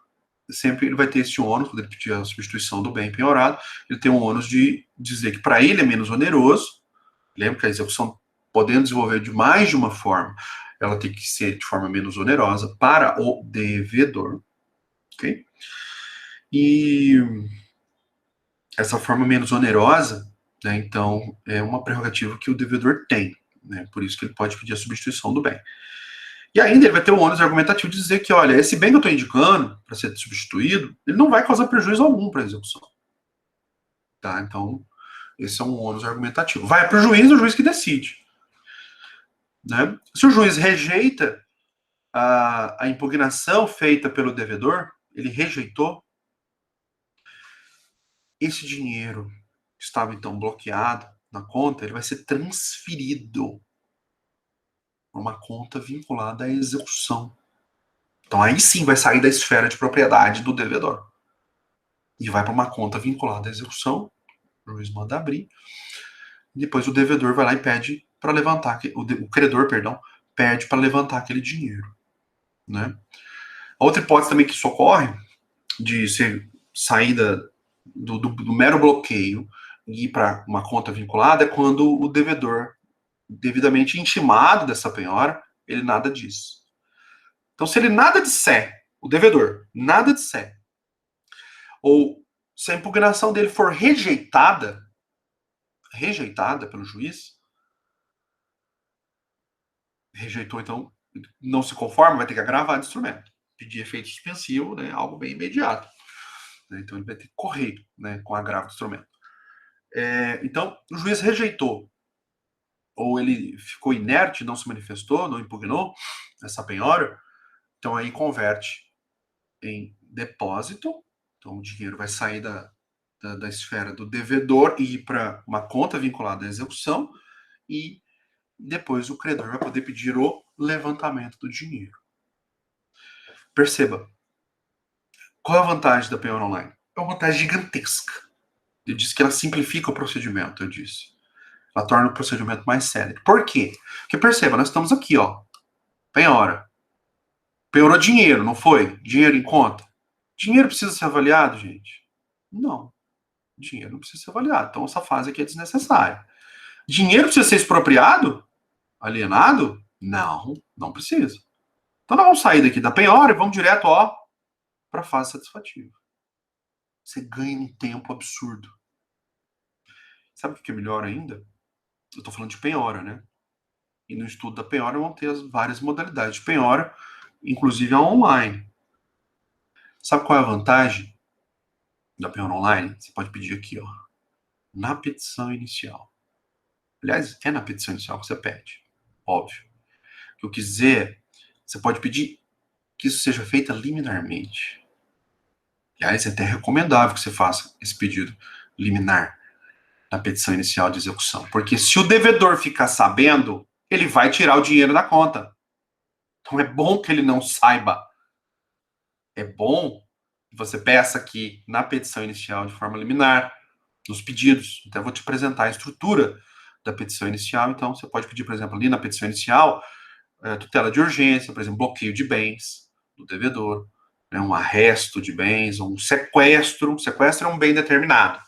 Sempre ele vai ter esse ônus, quando ele pedir a substituição do bem penhorado, ele tem um ônus de dizer que para ele é menos oneroso. Lembra que a execução, podendo desenvolver de mais de uma forma, ela tem que ser de forma menos onerosa para o devedor. Ok? E essa forma menos onerosa, né, então, é uma prerrogativa que o devedor tem. Né, por isso que ele pode pedir a substituição do bem. E ainda ele vai ter o ônus argumentativo de dizer que, olha, esse bem que eu estou indicando para ser substituído, ele não vai causar prejuízo algum para a execução. Tá? Então, esse é um ônus argumentativo. Vai para o juiz que decide. Né? Se o juiz rejeita a impugnação feita pelo devedor, ele rejeitou, esse dinheiro que estava então bloqueado na conta, ele vai ser transferido para uma conta vinculada à execução. Então aí sim vai sair da esfera de propriedade do devedor. E vai para uma conta vinculada à execução, o juiz manda abrir, e depois o devedor vai lá e pede para levantar, o credor, perdão, pede para levantar aquele dinheiro. Né? A outra hipótese também que socorre, de ser saída do mero bloqueio e ir para uma conta vinculada, é quando o devedor, devidamente intimado dessa penhora, ele nada diz. Então, se ele nada disser, o devedor nada disser, ou se a impugnação dele for rejeitada pelo juiz, rejeitou, então, não se conforma, vai ter que agravar o instrumento, pedir efeito suspensivo, né, algo bem imediato. Então, ele vai ter que correr, né, com agravo do instrumento. Então, o juiz rejeitou, ou ele ficou inerte, não se manifestou, não impugnou essa penhora, então aí converte em depósito. Então o dinheiro vai sair da esfera do devedor e ir para uma conta vinculada à execução, e depois o credor vai poder pedir o levantamento do dinheiro. Perceba, qual é a vantagem da penhora online? É uma vantagem gigantesca. Eu disse que ela simplifica o procedimento, eu disse. Ela torna o procedimento mais célere. Por quê? Porque perceba, nós estamos aqui, penhora. Penhorou dinheiro, não foi? Dinheiro em conta. Dinheiro precisa ser avaliado, gente? Não. Dinheiro não precisa ser avaliado. Então, essa fase aqui é desnecessária. Dinheiro precisa ser expropriado? Alienado? Não, não precisa. Então nós vamos sair daqui da penhora e vamos direto, ó, para a fase satisfativa. Você ganha um tempo absurdo. Sabe o que é melhor ainda? Eu estou falando de penhora, né? E no estudo da penhora vão ter as várias modalidades de penhora, inclusive a online. Sabe qual é a vantagem da penhora online? Você pode pedir aqui, ó, na petição inicial. Aliás, é na petição inicial que você pede, óbvio. O que eu quis dizer, você pode pedir que isso seja feito liminarmente. Aliás, é até recomendável que você faça esse pedido liminar na petição inicial de execução. Porque se o devedor ficar sabendo, ele vai tirar o dinheiro da conta. Então é bom que ele não saiba. É bom que você peça aqui na petição inicial de forma liminar, nos pedidos. Então eu vou te apresentar a estrutura da petição inicial. Então você pode pedir, por exemplo, ali na petição inicial, tutela de urgência, por exemplo, bloqueio de bens do devedor, né, um arresto de bens, um sequestro. Um sequestro é um bem determinado.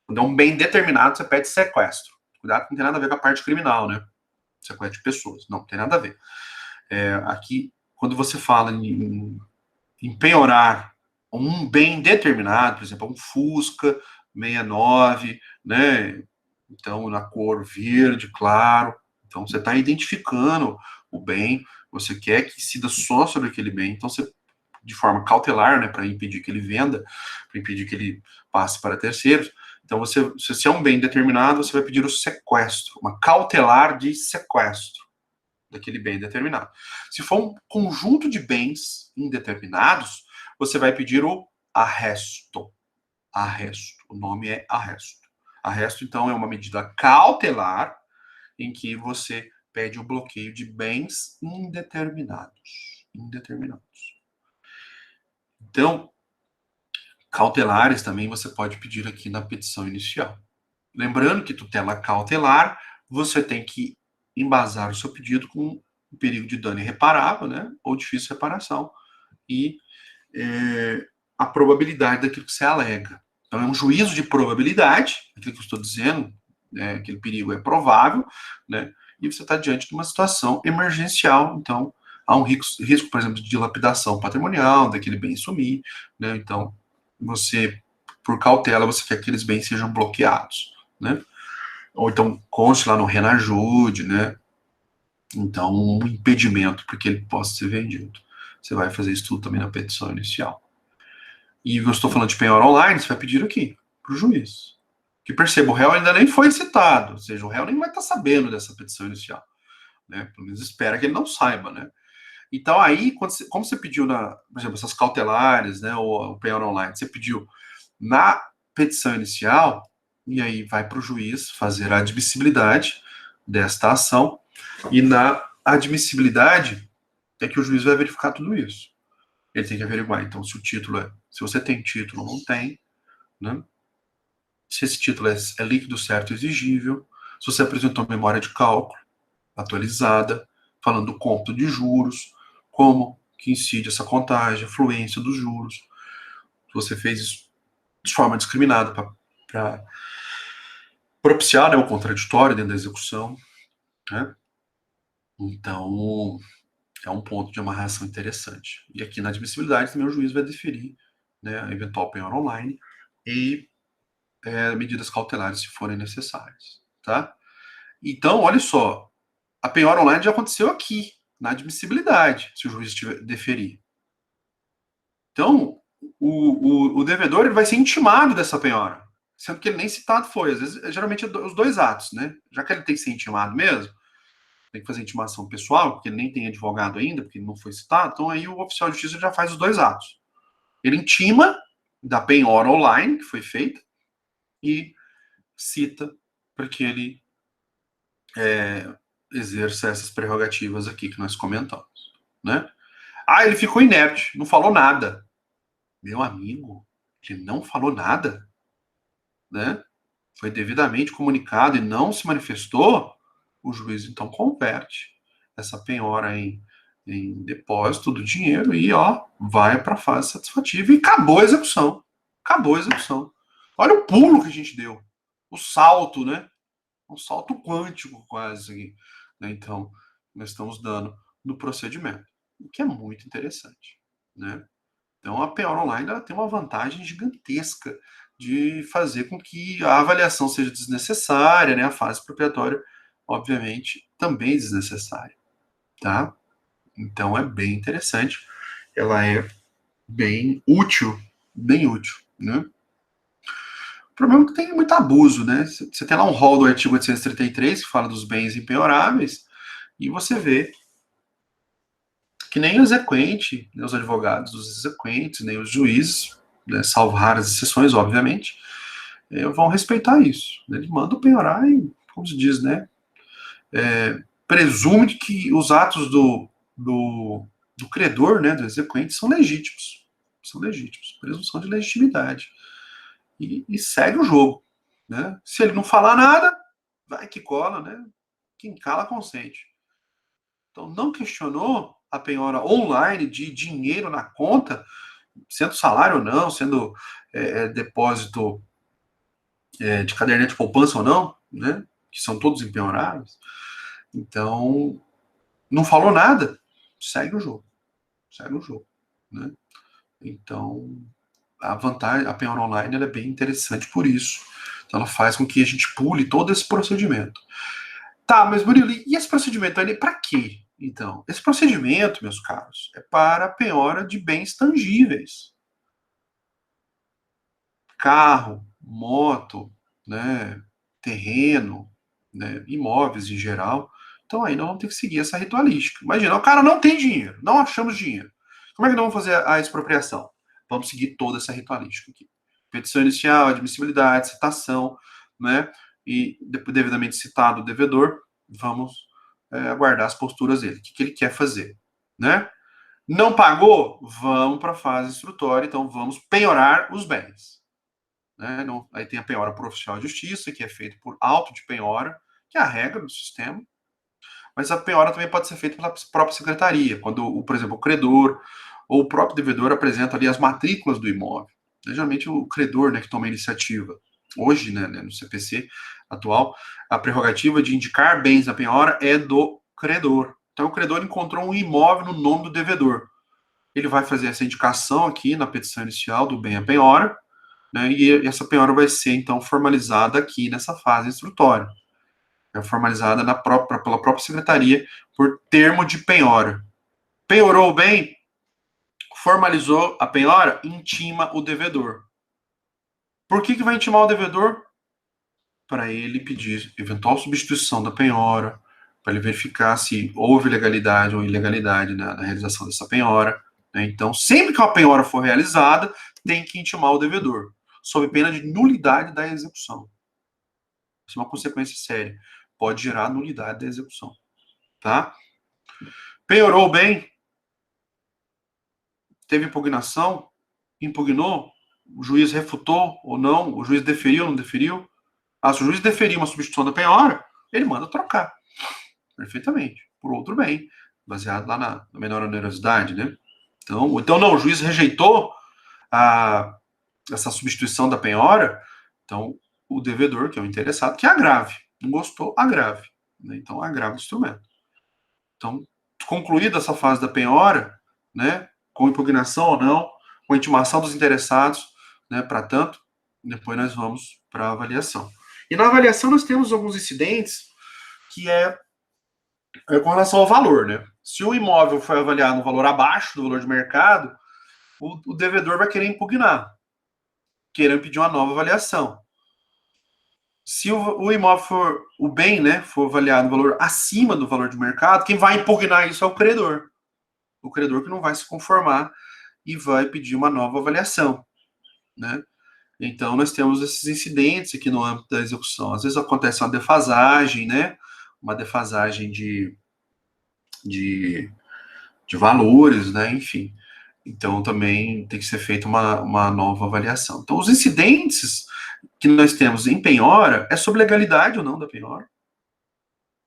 Quando é um bem determinado, você pede sequestro. Cuidado, não tem nada a ver com a parte criminal, né? Sequestro de pessoas. Não tem nada a ver. Aqui, quando você fala em penhorar um bem determinado, por exemplo, um Fusca 69, né? Então, na cor verde, claro. Então, você está identificando o bem, você quer que incida só sobre aquele bem. Então, você, de forma cautelar, né, para impedir que ele venda, para impedir que ele passe para terceiros. Então, se é um bem determinado, você vai pedir o sequestro, uma cautelar de sequestro daquele bem determinado. Se for um conjunto de bens indeterminados, você vai pedir o arresto. Arresto. O nome é arresto. Arresto, então, é uma medida cautelar em que você pede o bloqueio de bens indeterminados. Indeterminados. Então, cautelares também você pode pedir aqui na petição inicial. Lembrando que tutela cautelar, você tem que embasar o seu pedido com um perigo de dano irreparável, né, ou difícil reparação, e a probabilidade daquilo que você alega. Então, é um juízo de probabilidade, aquilo que eu estou dizendo, né, aquele perigo é provável, né, e você está diante de uma situação emergencial, então há um risco, por exemplo, de dilapidação patrimonial, daquele bem sumir, né, então você, por cautela, você quer que aqueles bens sejam bloqueados, né, ou então conste lá no Renajude, né, então um impedimento para que ele possa ser vendido. Você vai fazer isso tudo também na petição inicial. E eu estou falando de penhora online, você vai pedir aqui, para o juiz. Que perceba, o réu ainda nem foi citado, ou seja, o réu nem vai estar sabendo dessa petição inicial. Né? Pelo menos espera que ele não saiba, né? Então aí, como você pediu, por exemplo, essas cautelares, né, ou o penhora online, você pediu na petição inicial, e aí vai para o juiz fazer a admissibilidade desta ação, e na admissibilidade é que o juiz vai verificar tudo isso. Ele tem que averiguar, então, se o título se você tem título ou não tem, né? Se esse título é líquido, certo e exigível, se você apresentou memória de cálculo atualizada, falando do cômputo de juros, como que incide essa contagem, a fluência dos juros, se você fez isso de forma discriminada para propiciar, né, o contraditório dentro da execução, né? Então, é um ponto de amarração interessante. E aqui na admissibilidade também o juiz vai deferir, né, a eventual penhora online e medidas cautelares se forem necessárias, tá? Então, olha só, a penhora online já aconteceu aqui, na admissibilidade, se o juiz deferir. Então, o devedor ele vai ser intimado dessa penhora, sendo que ele nem citado foi. Às vezes, geralmente, os dois atos, né? Já que ele tem que ser intimado mesmo, tem que fazer intimação pessoal, porque ele nem tem advogado ainda, porque ele não foi citado, então aí o oficial de justiça já faz os dois atos. Ele intima da penhora online, que foi feita, e cita para que ele exerça essas prerrogativas aqui que nós comentamos, né? Ah, ele ficou inerte, não falou nada. Meu amigo, ele não falou nada, né? Foi devidamente comunicado e não se manifestou, o juiz então converte essa penhora em depósito do dinheiro e ó, vai para a fase satisfativa e acabou a execução. Acabou a execução. Olha o pulo que a gente deu, o salto, né? um salto quântico quase, né? Então, nós estamos dando no procedimento, o que é muito interessante, né? Então, a penhora online ela tem uma vantagem gigantesca de fazer com que a avaliação seja desnecessária, né? A fase expropriatória, obviamente, também é desnecessária, tá? Então, é bem interessante. Ela é bem útil, né? O problema é que tem muito abuso, né? Você tem lá um rol do artigo 833, que fala dos bens impenhoráveis, e você vê que nem o exequente, né, os advogados dos exequentes, nem os juízes, né, salvo raras exceções, obviamente, vão respeitar isso. Ele manda penhorar e, como se diz, né, presume que os atos do credor, né, do exequente, são legítimos. São legítimos. Presunção de legitimidade. E segue o jogo. Né? Se ele não falar nada, vai que cola, né? Quem cala, consente. Então, não questionou a penhora online de dinheiro na conta, sendo salário ou não, sendo depósito de caderneta de poupança ou não, né? Que são todos empenhoráveis. Então, não falou nada, segue o jogo. Segue o jogo. Né? Então, a vantagem, a penhora online ela é bem interessante por isso. Então, ela faz com que a gente pule todo esse procedimento. Tá, mas Murilo, e esse procedimento aí para quê? Então, esse procedimento, meus caros, é para a penhora de bens tangíveis. Carro, moto, né, terreno, né, imóveis em geral. Então aí nós vamos ter que seguir essa ritualística. Imagina, o cara não tem dinheiro, não achamos dinheiro. Como é que nós vamos fazer a expropriação? Vamos seguir toda essa ritualística aqui. Petição inicial, admissibilidade, citação, né? E devidamente citado o devedor, vamos aguardar as posturas dele. O que ele quer fazer, né? Não pagou? Vamos para a fase instrutória, então vamos penhorar os bens. Né? Não, aí tem a penhora por oficial de justiça, que é feito por auto de penhora, que é a regra do sistema. Mas a penhora também pode ser feita pela própria secretaria, quando, por exemplo, o credor ou o próprio devedor apresenta ali as matrículas do imóvel. Geralmente o credor, né, que toma a iniciativa. Hoje, né, no CPC atual, a prerrogativa de indicar bens na penhora é do credor. Então, o credor encontrou um imóvel no nome do devedor. Ele vai fazer essa indicação aqui na petição inicial do bem à penhora, né, e essa penhora vai ser, então, formalizada aqui nessa fase instrutória. É formalizada pela própria secretaria por termo de penhora. Penhorou o bem, formalizou a penhora, intima o devedor. Por que vai intimar o devedor? Para ele pedir eventual substituição da penhora, para ele verificar se houve legalidade ou ilegalidade na realização dessa penhora. Né? Então, sempre que uma penhora for realizada, tem que intimar o devedor, sob pena de nulidade da execução. Isso é uma consequência séria. Pode gerar nulidade da execução. Tá? Penhorou o bem, teve impugnação, impugnou, o juiz refutou ou não, o juiz deferiu ou não deferiu. Se o juiz deferir uma substituição da penhora, ele manda trocar. Perfeitamente. Por outro bem, baseado lá na menor onerosidade, né? Então não, o juiz rejeitou essa substituição da penhora, então o devedor, que é o interessado, que agrave. Não gostou, agrave. Né? Então agrava o instrumento. Então, concluída essa fase da penhora, né, com impugnação ou não, com intimação dos interessados, né, para tanto, depois nós vamos para a avaliação. E na avaliação nós temos alguns incidentes que com relação ao valor, né? Se o imóvel foi avaliado no valor abaixo do valor de mercado, o devedor vai querer impugnar, querendo pedir uma nova avaliação. Se o imóvel for, o bem, né, for avaliado no valor acima do valor de mercado, quem vai impugnar isso é o credor. O credor que não vai se conformar e vai pedir uma nova avaliação, né? Então, nós temos esses incidentes aqui no âmbito da execução. Às vezes acontece uma defasagem, né? Uma defasagem de valores, né? Enfim. Então, também tem que ser feita uma nova avaliação. Então, os incidentes que nós temos em penhora é sobre legalidade ou não da penhora.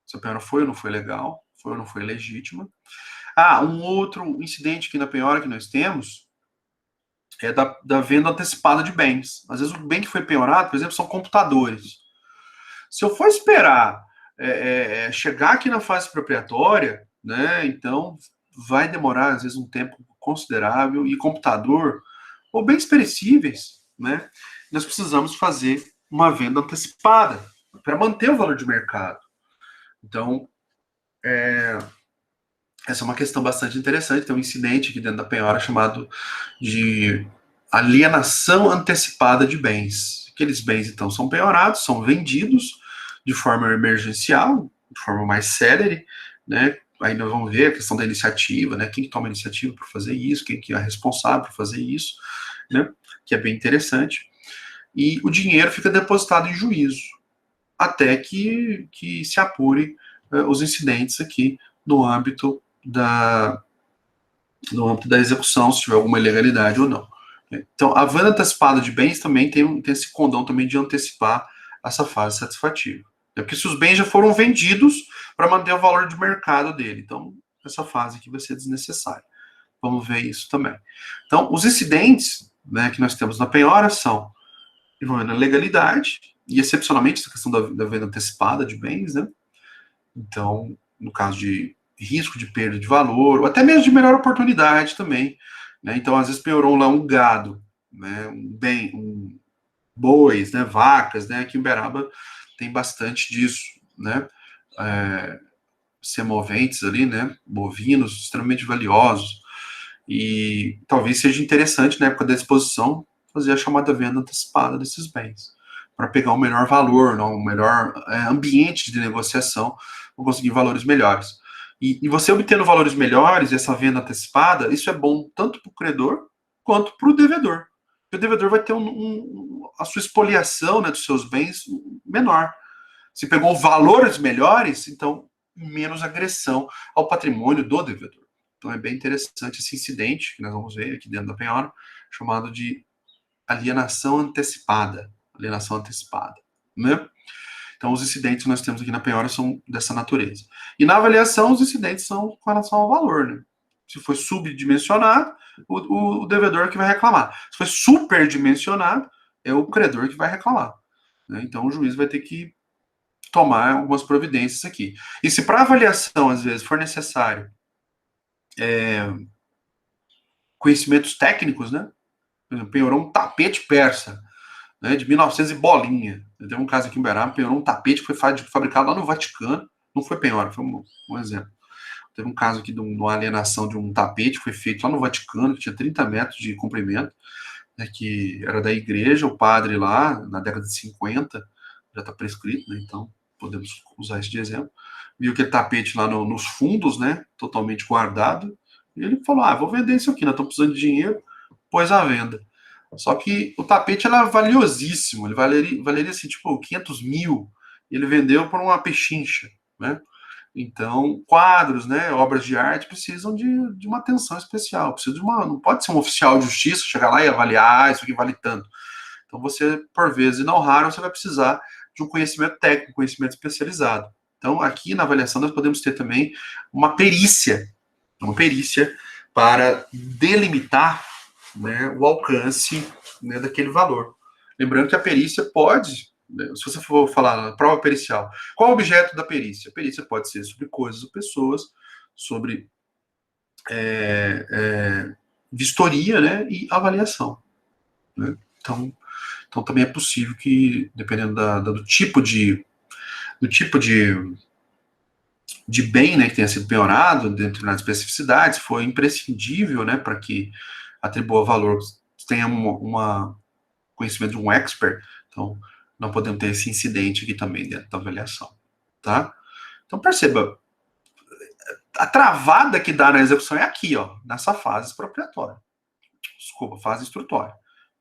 Se a penhora foi ou não foi legal, foi ou não foi legítima. Um outro incidente aqui na penhora que nós temos é da venda antecipada de bens. Às vezes o bem que foi penhorado, por exemplo, são computadores. Se eu for esperar chegar aqui na fase expropriatória, né, então vai demorar, às vezes, um tempo considerável, e computador, ou bens perecíveis, né, nós precisamos fazer uma venda antecipada para manter o valor de mercado. Então, essa é uma questão bastante interessante. Tem um incidente aqui dentro da penhora chamado de alienação antecipada de bens. Aqueles bens, então, são penhorados, são vendidos de forma emergencial, de forma mais célere, né? Aí nós vamos ver a questão da iniciativa, né? Quem que toma a iniciativa para fazer isso, quem que é responsável por fazer isso, né? Que é bem interessante. E o dinheiro fica depositado em juízo, até que se apure os incidentes aqui no âmbito da execução, se tiver alguma ilegalidade ou não. Então, a venda antecipada de bens também tem esse condão também de antecipar essa fase satisfativa. Porque se os bens já foram vendidos para manter o valor de mercado dele, então essa fase aqui vai ser desnecessária. Vamos ver isso também. Então, os incidentes, né, que nós temos na penhora são envolvendo a legalidade e, excepcionalmente, essa questão da venda antecipada de bens, né? Então, no caso de risco de perda de valor, ou até mesmo de melhor oportunidade também, né? Então, às vezes, penhorou lá um gado, né? Bois, né? Vacas, né? Aqui em Uberaba tem bastante disso, né? Semoventes ali, né? Bovinos, extremamente valiosos, e talvez seja interessante, na época da exposição, fazer a chamada venda antecipada desses bens, para pegar um melhor valor, não, um melhor ambiente de negociação, para conseguir valores melhores. E você obtendo valores melhores, essa venda antecipada, isso é bom tanto para o credor quanto para o devedor. O devedor vai ter a sua expoliação, né, dos seus bens menor. Se pegou valores melhores, então menos agressão ao patrimônio do devedor. Então é bem interessante esse incidente que nós vamos ver aqui dentro da penhora, chamado de alienação antecipada. Alienação antecipada, né? Então, os incidentes que nós temos aqui na penhora são dessa natureza. E na avaliação, os incidentes são com relação ao valor, né? Se foi subdimensionado, o devedor que vai reclamar. Se foi superdimensionado, é o credor que vai reclamar, né? Então, o juiz vai ter que tomar algumas providências aqui. E se para avaliação, às vezes, for necessário conhecimentos técnicos, né? Por exemplo, penhorou um tapete persa, né, de 1900 e bolinha. Teve um caso aqui em Uberaba, penhorou um tapete que foi fabricado lá no Vaticano. Não foi penhora, foi um exemplo. Teve um caso aqui de uma alienação de um tapete que foi feito lá no Vaticano, que tinha 30 metros de comprimento, né, que era da igreja, o padre lá, na década de 50, já está prescrito, né, então podemos usar isso de exemplo. Viu aquele tapete lá nos fundos, né, totalmente guardado, e ele falou, vou vender isso aqui, nós estamos precisando de dinheiro, pôs à venda. Só que o tapete era valiosíssimo, ele valeria assim, tipo, 500 mil, e ele vendeu por uma pechincha, né? Então, quadros, né, obras de arte precisam de uma atenção especial, não pode ser um oficial de justiça chegar lá e avaliar, isso aqui vale tanto. Então, você, por vezes, e não raro, você vai precisar de um conhecimento técnico, conhecimento especializado. Então, aqui na avaliação, nós podemos ter também uma perícia para delimitar, né, o alcance, né, daquele valor. Lembrando que a perícia pode, né, se você for falar prova pericial, qual é o objeto da perícia? A perícia pode ser sobre coisas ou pessoas, sobre vistoria, né, e avaliação, né? Então também é possível que, dependendo do tipo de bem, né, que tenha sido penhorado, dentro de determinadas especificidades, foi imprescindível, né, para que atribua valor, tenha um conhecimento de um expert, então não podemos ter esse incidente aqui também dentro da avaliação, tá? Então perceba, a travada que dá na execução é aqui, ó, nessa fase expropriatória. Desculpa, fase instrutória.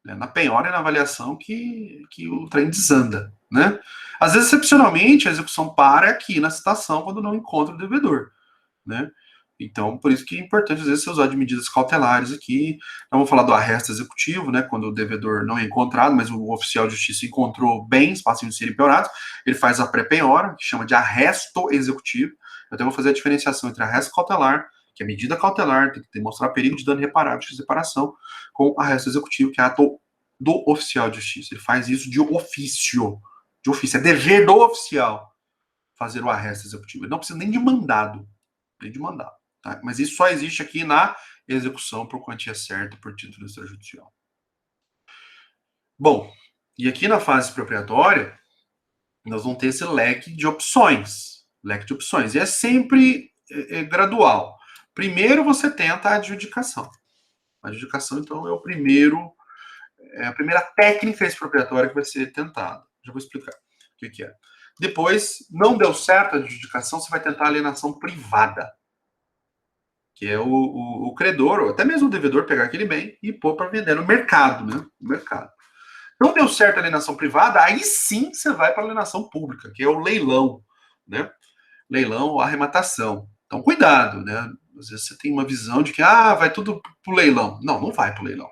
Né? Na penhora e na avaliação que o trem desanda, né? Às vezes, excepcionalmente, a execução para aqui na citação quando não encontra o devedor, né? Então, por isso que é importante, às vezes, você usar de medidas cautelares aqui. Não vamos falar do arresto executivo, né? Quando o devedor não é encontrado, mas o oficial de justiça encontrou bens passíveis de serem penhorados, ele faz a pré-penhora, que chama de arresto executivo. Eu até vou fazer a diferenciação entre arresto cautelar, que é medida cautelar, tem que demonstrar perigo de dano irreparável de separação, com arresto executivo, que é ato do oficial de justiça. Ele faz isso de ofício, de ofício. É dever do oficial fazer o arresto executivo. Ele não precisa nem de mandado. Nem de mandado. Tá? Mas isso só existe aqui na execução por quantia certa por título extrajudicial. Bom, e aqui na fase expropriatória, nós vamos ter esse leque de opções. Leque de opções. E é sempre gradual. Primeiro você tenta a adjudicação. A adjudicação, então, é a primeira técnica expropriatória que vai ser tentada. Já vou explicar o que é. Depois, não deu certo a adjudicação, você vai tentar a alienação privada, que é o credor, ou até mesmo o devedor, pegar aquele bem e pôr para vender no mercado, né? No mercado. Não deu certo a alienação privada, aí sim você vai para a alienação pública, que é o leilão, né? Leilão ou arrematação. Então, cuidado, né? Às vezes você tem uma visão de que, vai tudo pro leilão. Não, não vai pro leilão.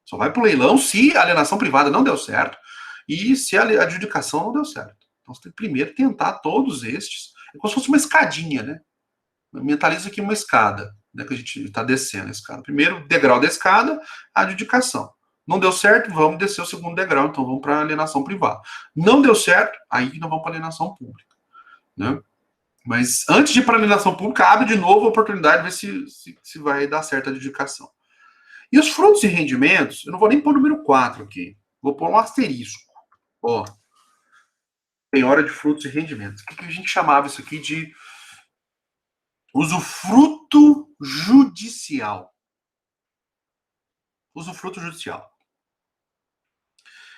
Só vai pro leilão se a alienação privada não deu certo e se a adjudicação não deu certo. Então, você tem que primeiro tentar todos estes. É como se fosse uma escadinha, né? Mentaliza aqui uma escada, né? Que a gente está descendo a escada. Primeiro degrau da escada, a adjudicação. Não deu certo, vamos descer o segundo degrau, então vamos para a alienação privada. Não deu certo, aí nós vamos para a alienação pública, né? Mas antes de ir para a alienação pública, abre de novo a oportunidade de ver se vai dar certo a adjudicação. E os frutos e rendimentos, eu não vou nem pôr o número 4 aqui, vou pôr um asterisco. Ó, penhora de frutos e rendimentos. O que a gente chamava isso aqui de usufruto judicial. Usufruto judicial.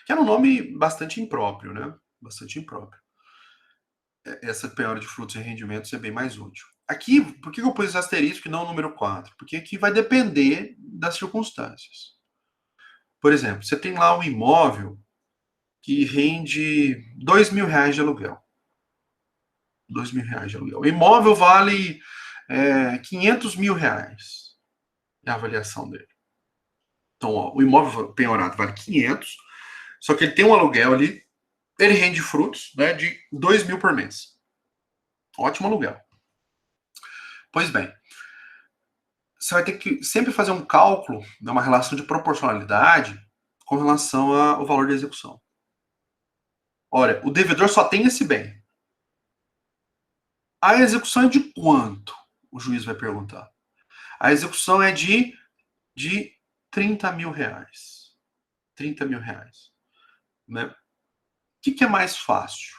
Que era um nome bastante impróprio, né? Bastante impróprio. Essa penhora de frutos e rendimentos é bem mais útil. Aqui, por que eu pus esse asterisco e não o número 4? Porque aqui vai depender das circunstâncias. Por exemplo, você tem lá um imóvel que rende R$2.000 de aluguel. R$2.000 de aluguel. O imóvel vale R$500 mil. É a avaliação dele. Então, ó, o imóvel penhorado vale 500, só que ele tem um aluguel ali, ele rende frutos, né, de 2 mil por mês. Ótimo aluguel. Pois bem, você vai ter que sempre fazer um cálculo, né, uma relação de proporcionalidade com relação ao valor da execução. Olha, o devedor só tem esse bem. A execução é de quanto? O juiz vai perguntar. A execução é de R$30 mil. R$30 mil. Né? O que é mais fácil?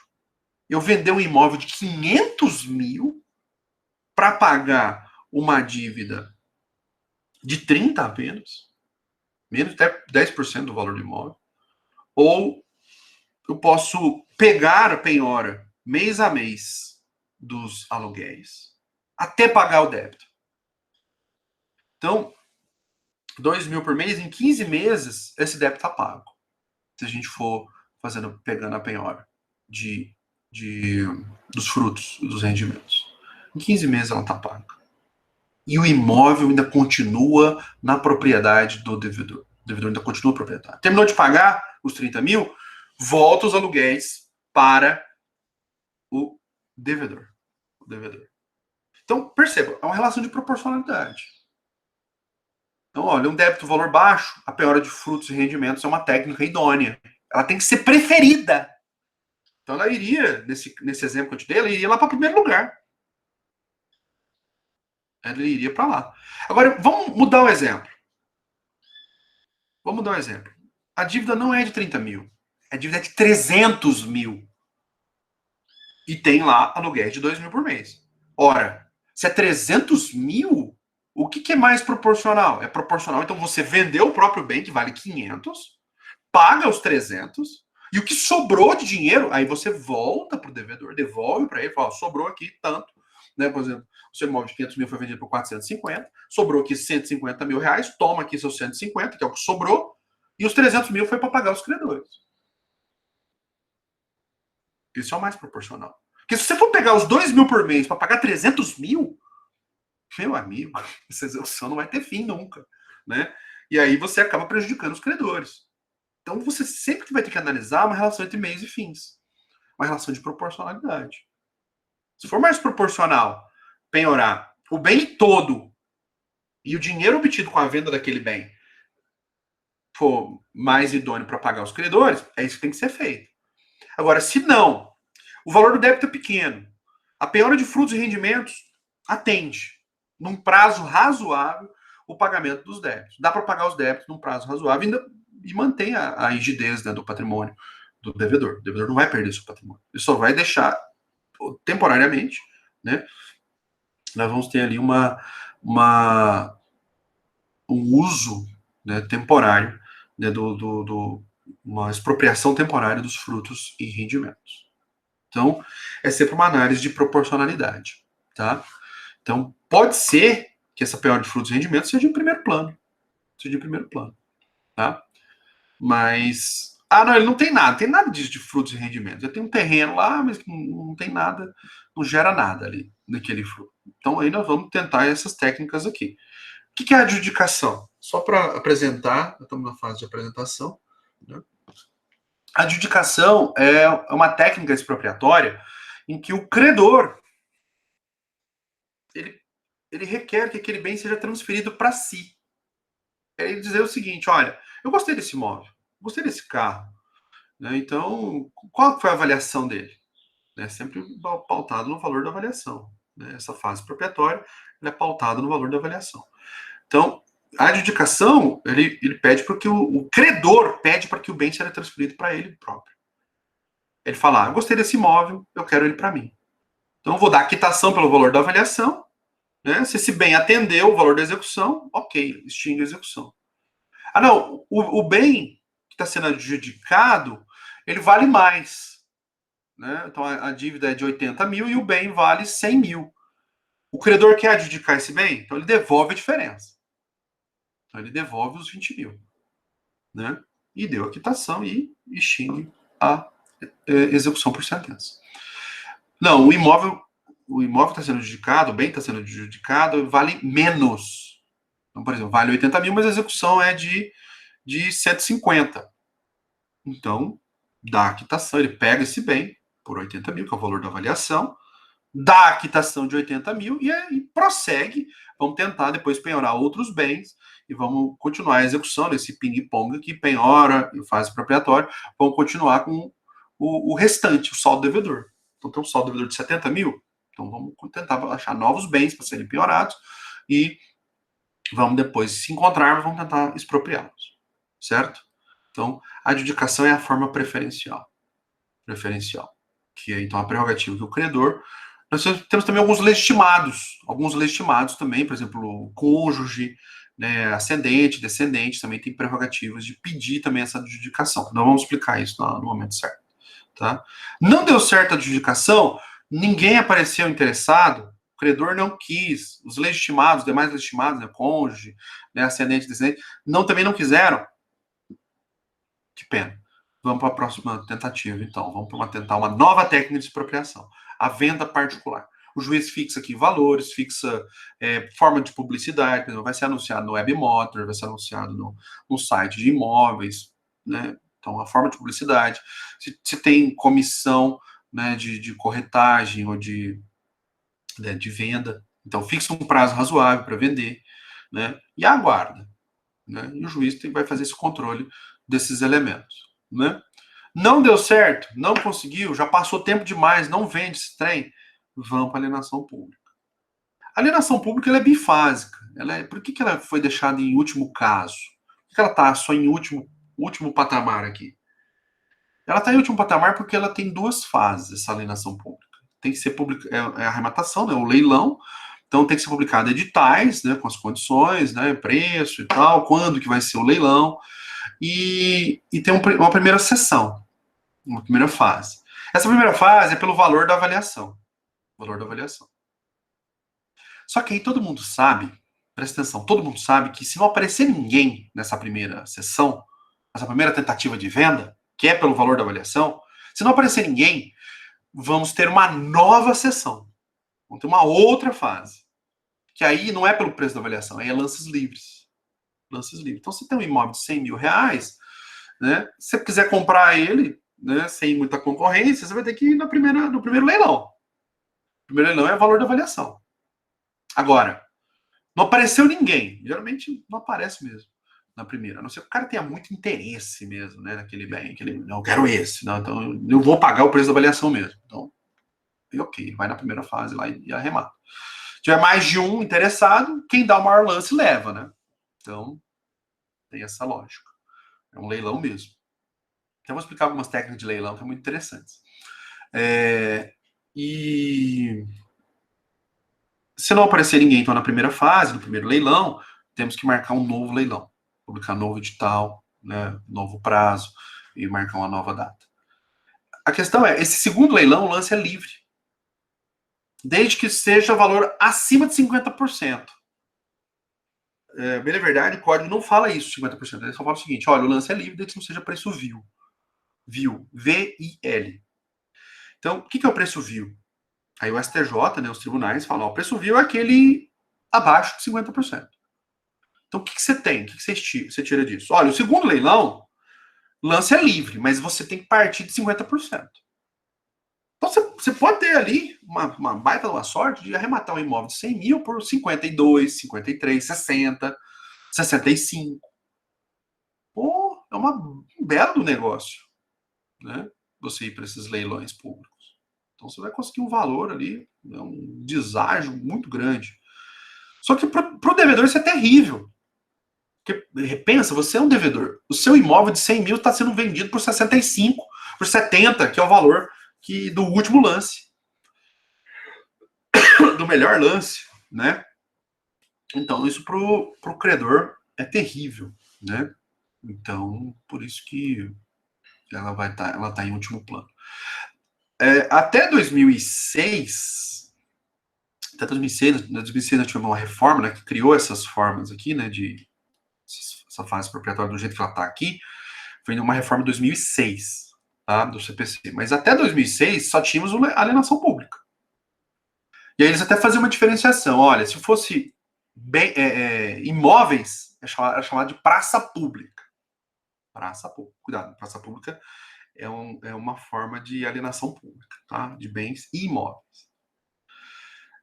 Eu vender um imóvel de 500 mil para pagar uma dívida de 30 apenas, menos até 10% do valor do imóvel, ou eu posso pegar a penhora mês a mês dos aluguéis até pagar o débito. Então, 2 mil por mês, em 15 meses, esse débito está pago. Se a gente for pegando a penhora dos frutos, dos rendimentos. Em 15 meses ela está paga. E o imóvel ainda continua na propriedade do devedor. O devedor ainda continua proprietário. Terminou de pagar os 30 mil, volta os aluguéis para o devedor. Então, perceba, é uma relação de proporcionalidade. Então, olha, um débito valor baixo, a penhora de frutos e rendimentos é uma técnica idônea. Ela tem que ser preferida. Então, ela iria, nesse exemplo que eu te dei, ela iria lá para o primeiro lugar. Ela iria para lá. Agora, vamos mudar o exemplo. A dívida não é de 30 mil. A dívida é de 300 mil. E tem lá aluguéis de 2 mil por mês. Ora, se é 300 mil, o que é mais proporcional? É proporcional, então você vendeu o próprio bem, que vale 500, paga os 300, e o que sobrou de dinheiro, aí você volta para o devedor, devolve para ele, fala, sobrou aqui tanto, né? Por exemplo, o seu imóvel de 500 mil foi vendido por 450, sobrou aqui 150 mil reais, toma aqui seus 150, que é o que sobrou, e os 300 mil foi para pagar os credores. Isso é o mais proporcional. Porque se você for pegar os 2 mil por mês para pagar 300 mil, meu amigo, essa execução não vai ter fim nunca, né? E aí você acaba prejudicando os credores. Então você sempre vai ter que analisar uma relação entre meios e fins. Uma relação de proporcionalidade. Se for mais proporcional penhorar o bem todo e o dinheiro obtido com a venda daquele bem for mais idôneo para pagar os credores, é isso que tem que ser feito. Agora, se não, o valor do débito é pequeno, a penhora de frutos e rendimentos atende, num prazo razoável, o pagamento dos débitos. Dá para pagar os débitos num prazo razoável e mantém a rigidez, né, do patrimônio do devedor. O devedor não vai perder seu patrimônio. Ele só vai deixar temporariamente, né? Nós vamos ter ali um uso, né, temporário, né, uma expropriação temporária dos frutos e rendimentos. Então, é sempre uma análise de proporcionalidade, tá? Então, pode ser que essa penhora de frutos e rendimentos seja em primeiro plano, tá? Mas, não, ele não tem nada disso de frutos e rendimentos. Ele tem um terreno lá, mas não tem nada, não gera nada ali naquele fruto. Então, aí nós vamos tentar essas técnicas aqui. O que é a adjudicação? Só para apresentar, estamos na fase de apresentação, né? A adjudicação é uma técnica expropriatória em que o credor ele requer que aquele bem seja transferido para si. É ele dizer o seguinte: olha, eu gostei desse imóvel, gostei desse carro, né? Então, qual foi a avaliação dele? É sempre pautado no valor da avaliação, né? Essa fase expropriatória é pautada no valor da avaliação. Então, a adjudicação, ele pede para que o credor pede para que o bem seja transferido para ele próprio. Ele fala: eu gostei desse imóvel, eu quero ele para mim. Então, eu vou dar a quitação pelo valor da avaliação, né? Se esse bem atendeu o valor da execução, ok, extingue a execução. Não, o bem que está sendo adjudicado, ele vale mais, né? Então, a dívida é de 80 mil e o bem vale 100 mil. O credor quer adjudicar esse bem? Então, ele devolve a diferença. Então, ele devolve os 20 mil, né? E deu a quitação e extingue a execução por sentença. Não, o imóvel está sendo adjudicado, o bem está sendo adjudicado, vale menos. Então, por exemplo, vale 80 mil, mas a execução é de 150. Então, dá a quitação, ele pega esse bem por 80 mil, que é o valor da avaliação, dá a quitação de 80 mil e prossegue. Vamos tentar depois penhorar outros bens e vamos continuar a execução desse ping-pong aqui, penhora e fase expropriatória. Vamos continuar com o restante, o saldo devedor. Então tem um saldo devedor de 70 mil. Então vamos tentar achar novos bens para serem penhorados e vamos depois, se encontrarmos, vamos tentar expropriá-los. Certo? Então, a adjudicação é a forma preferencial. Que é, então, a prerrogativa do credor. Nós temos também alguns legitimados também, por exemplo, o cônjuge, né, ascendente, descendente, também tem prerrogativas de pedir também essa adjudicação. Nós vamos explicar isso no momento certo. Tá? Não deu certo a adjudicação, ninguém apareceu interessado, o credor não quis, os legitimados, os demais legitimados, né, cônjuge, né, ascendente, descendente, também não quiseram. Que pena. Vamos para a próxima tentativa, então. Vamos tentar uma nova técnica de expropriação. A venda particular. O juiz fixa aqui valores, fixa forma de publicidade, por exemplo, vai ser anunciado no Webmotor, vai ser anunciado no site de imóveis, né? Então, a forma de publicidade. Se tem comissão, né, de corretagem ou de venda. Então, fixa um prazo razoável para vender, né? E aguarda. Né? E o juiz vai fazer esse controle desses elementos. Né? Não deu certo, não conseguiu, já passou tempo demais, não vende esse trem, vamos para a alienação pública. A alienação pública ela é bifásica. Por que ela foi deixada em último caso? Por que ela está só em último patamar aqui? Ela está em último patamar porque ela tem duas fases, essa alienação pública. Tem que ser a arrematação, né, o leilão. Então tem que ser publicado editais, né, com as condições, né, preço e tal, quando que vai ser o leilão. E tem uma primeira sessão, uma primeira fase. Essa primeira fase é pelo valor da avaliação. Só que aí todo mundo sabe, presta atenção, todo mundo sabe que se não aparecer ninguém nessa primeira sessão, nessa primeira tentativa de venda, que é pelo valor da avaliação, se não aparecer ninguém, vamos ter uma nova sessão. Vamos ter uma outra fase. Que aí não é pelo preço da avaliação, aí é lances livres. Então, se tem um imóvel de 100 mil reais, né, se você quiser comprar ele, né, sem muita concorrência, você vai ter que ir no primeiro leilão. O primeiro leilão é o valor da avaliação. Agora, não apareceu ninguém. Geralmente não aparece mesmo. na primeira. A não ser que o cara tenha muito interesse mesmo, né, naquele bem. Não, eu quero esse. Não, então eu vou pagar o preço da avaliação mesmo. Então, ok, vai na primeira fase lá e arremata. Se tiver mais de um interessado, quem dá o maior lance leva, né? Então, tem essa lógica. É um leilão mesmo. Então, eu vou explicar algumas técnicas de leilão que são muito interessantes. E se não aparecer ninguém, então, na primeira fase, no primeiro leilão, temos que marcar um novo leilão. Publicar novo edital, né, novo prazo e marcar uma nova data. A questão é, esse segundo leilão, o lance é livre. Desde que seja valor acima de 50%. Bem na verdade, o código não fala isso, 50%. Ele só fala o seguinte, olha, o lance é livre desde que não seja preço vil. Vil, V-I-L. Então, o que é o preço vil? Aí o STJ, né, os tribunais, falam, o preço vil é aquele abaixo de 50%. Então, o que você tem? O que você tira disso? Olha, o segundo leilão, lance é livre, mas você tem que partir de 50%. Então, você pode ter ali uma baita de uma sorte de arrematar um imóvel de 100 mil por 52, 53, 60, 65. Pô, é um belo negócio, né? Você ir para esses leilões públicos. Então, você vai conseguir um valor ali, né, um deságio muito grande. Só que para o devedor isso é terrível. Porque, pensa, você é um devedor. O seu imóvel de 100 mil está sendo vendido por 65, por 70, que é o valor do último lance. Do melhor lance, né? Então, isso pro credor é terrível, né? Então, por isso que ela tá em último plano. Até 2006, até 2006, nós tivemos uma reforma, né, que criou essas formas aqui, né, de essa fase proprietária do jeito que ela está aqui, foi uma reforma em 2006, tá, do CPC. Mas até 2006 só tínhamos alienação pública. E aí eles até faziam uma diferenciação. Olha, se fosse imóveis, é chamado de praça pública. Praça pública. Cuidado, praça pública é uma forma de alienação pública, tá? De bens imóveis.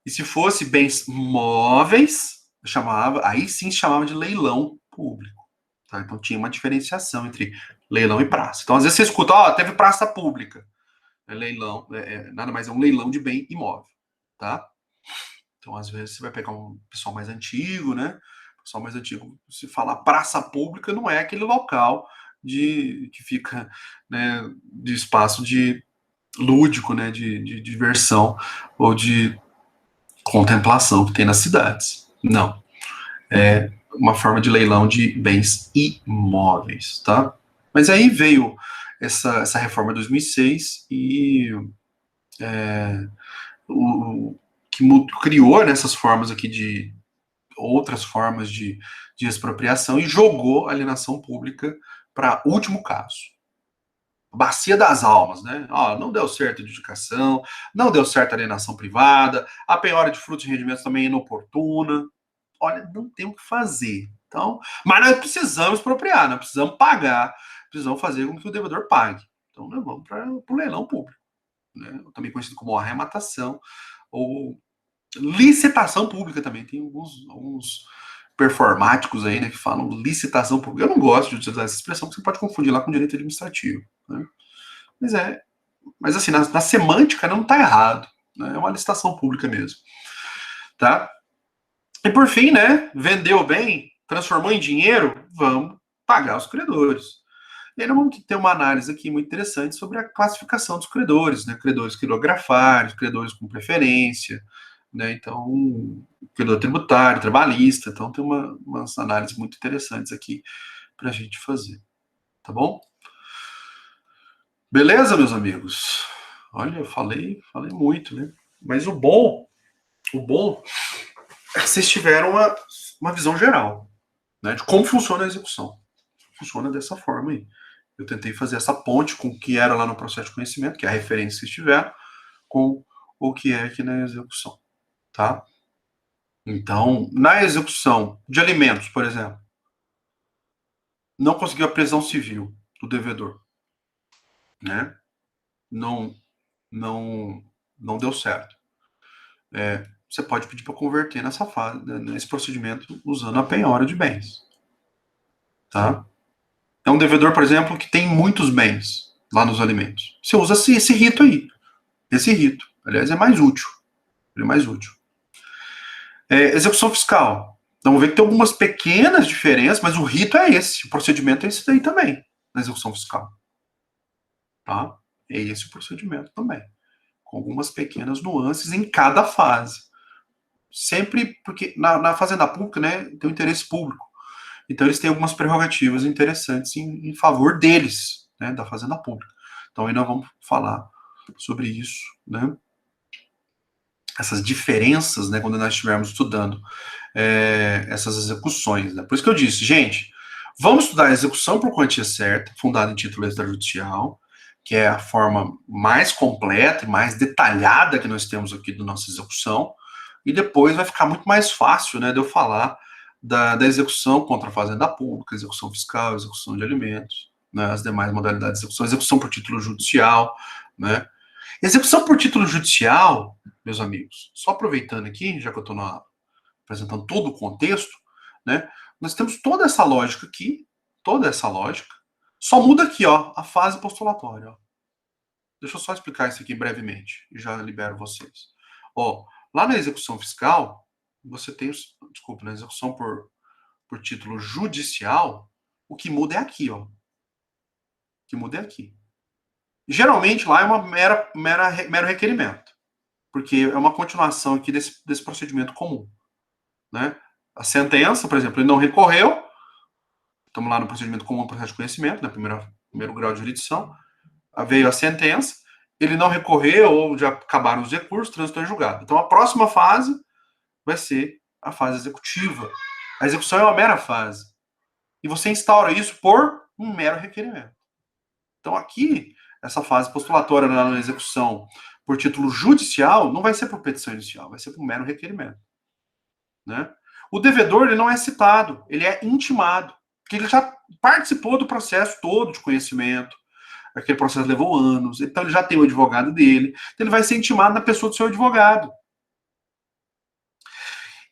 E se fosse bens móveis, aí sim se chamava de leilão público. Tá? Então tinha uma diferenciação entre leilão e praça. Então, às vezes você escuta, teve praça pública. Leilão, nada mais é um leilão de bem imóvel, tá? Então, às vezes, você vai pegar um pessoal mais antigo, né? Pessoal mais antigo, se falar praça pública, não é aquele local que fica, né, de espaço de lúdico, né, de diversão ou de contemplação que tem nas cidades. Não. É uma forma de leilão de bens imóveis, tá? Mas aí veio essa reforma de 2006 e que criou nessas formas aqui de outras formas de expropriação e jogou a alienação pública para último caso. Bacia das almas, né? Não deu certo a adjudicação, não deu certo a alienação privada, a penhora de frutos e rendimentos também é inoportuna. Olha, não tem o que fazer. Então, mas nós precisamos expropriar, nós precisamos pagar, precisamos fazer com que o devedor pague. Então, nós vamos para o leilão público, né? Também conhecido como arrematação ou licitação pública também. Tem alguns performáticos aí, né, que falam licitação pública. Eu não gosto de utilizar essa expressão, porque você pode confundir lá com direito administrativo, né? Mas assim, na semântica não está errado, né? É uma licitação pública mesmo, tá? E por fim, né, vendeu bem, transformou em dinheiro, vamos pagar os credores. E aí nós vamos ter uma análise aqui muito interessante sobre a classificação dos credores, né? Credores quirografários, credores com preferência, né? Então, credor tributário, trabalhista. Então, tem umas análises muito interessantes aqui para a gente fazer. Tá bom? Beleza, meus amigos? Olha, eu falei muito, né? Mas o bom é que vocês tiveram uma visão geral, né, de como funciona a execução. Funciona dessa forma aí. Eu tentei fazer essa ponte com o que era lá no processo de conhecimento, que é a referência que vocês tiveram, com o que é aqui na execução, tá? Então, na execução de alimentos, por exemplo, não conseguiu a prisão civil do devedor, né? Não, não deu certo. Você pode pedir para converter nessa fase, nesse procedimento, usando a penhora de bens. tá? É um devedor, por exemplo, que tem muitos bens lá nos alimentos. Você usa esse rito aí. Esse rito. Aliás, é mais útil. Ele é mais útil. Execução fiscal. Então, vamos ver que tem algumas pequenas diferenças, mas o rito é esse. O procedimento é esse daí também, na execução fiscal. Tá? É esse o procedimento também. Com algumas pequenas nuances em cada fase. Sempre porque na fazenda pública, né, tem o interesse público. Então, eles têm algumas prerrogativas interessantes em favor deles, né, da fazenda pública. Então, aí nós vamos falar sobre isso, né? Essas diferenças, né, quando nós estivermos estudando essas execuções. Né? Por isso que eu disse, gente, vamos estudar a execução por quantia certa, fundada em título extrajudicial, que é a forma mais completa e mais detalhada que nós temos aqui da nossa execução, e depois vai ficar muito mais fácil, né, de eu falar da execução contra a fazenda pública, execução fiscal, execução de alimentos, né, as demais modalidades de execução, execução por título judicial, né. Execução por título judicial, meus amigos, só aproveitando aqui, já que eu estou apresentando todo o contexto, né, nós temos toda essa lógica aqui, toda essa lógica, só muda aqui, ó, a fase postulatória. Ó. Deixa eu só explicar isso aqui brevemente e já libero vocês. Ó, lá na execução fiscal, você tem, desculpa, na execução por título judicial, o que muda é aqui, ó. O que muda é aqui. Geralmente lá é uma mero requerimento, porque é uma continuação aqui desse procedimento comum, né? A sentença, por exemplo, ele não recorreu, estamos lá no procedimento comum, processo de conhecimento, né? Primeiro grau de jurisdição, veio a sentença, ele não recorreu ou já acabaram os recursos, transitou em julgado. Então a próxima fase vai ser a fase executiva. A execução é uma mera fase. E você instaura isso por um mero requerimento. Então aqui, essa fase postulatória na execução por título judicial não vai ser por petição inicial, vai ser por mero requerimento. Né? O devedor ele não é citado, ele é intimado, porque ele já participou do processo todo de conhecimento, aquele processo levou anos, então ele já tem o advogado dele, então ele vai ser intimado na pessoa do seu advogado.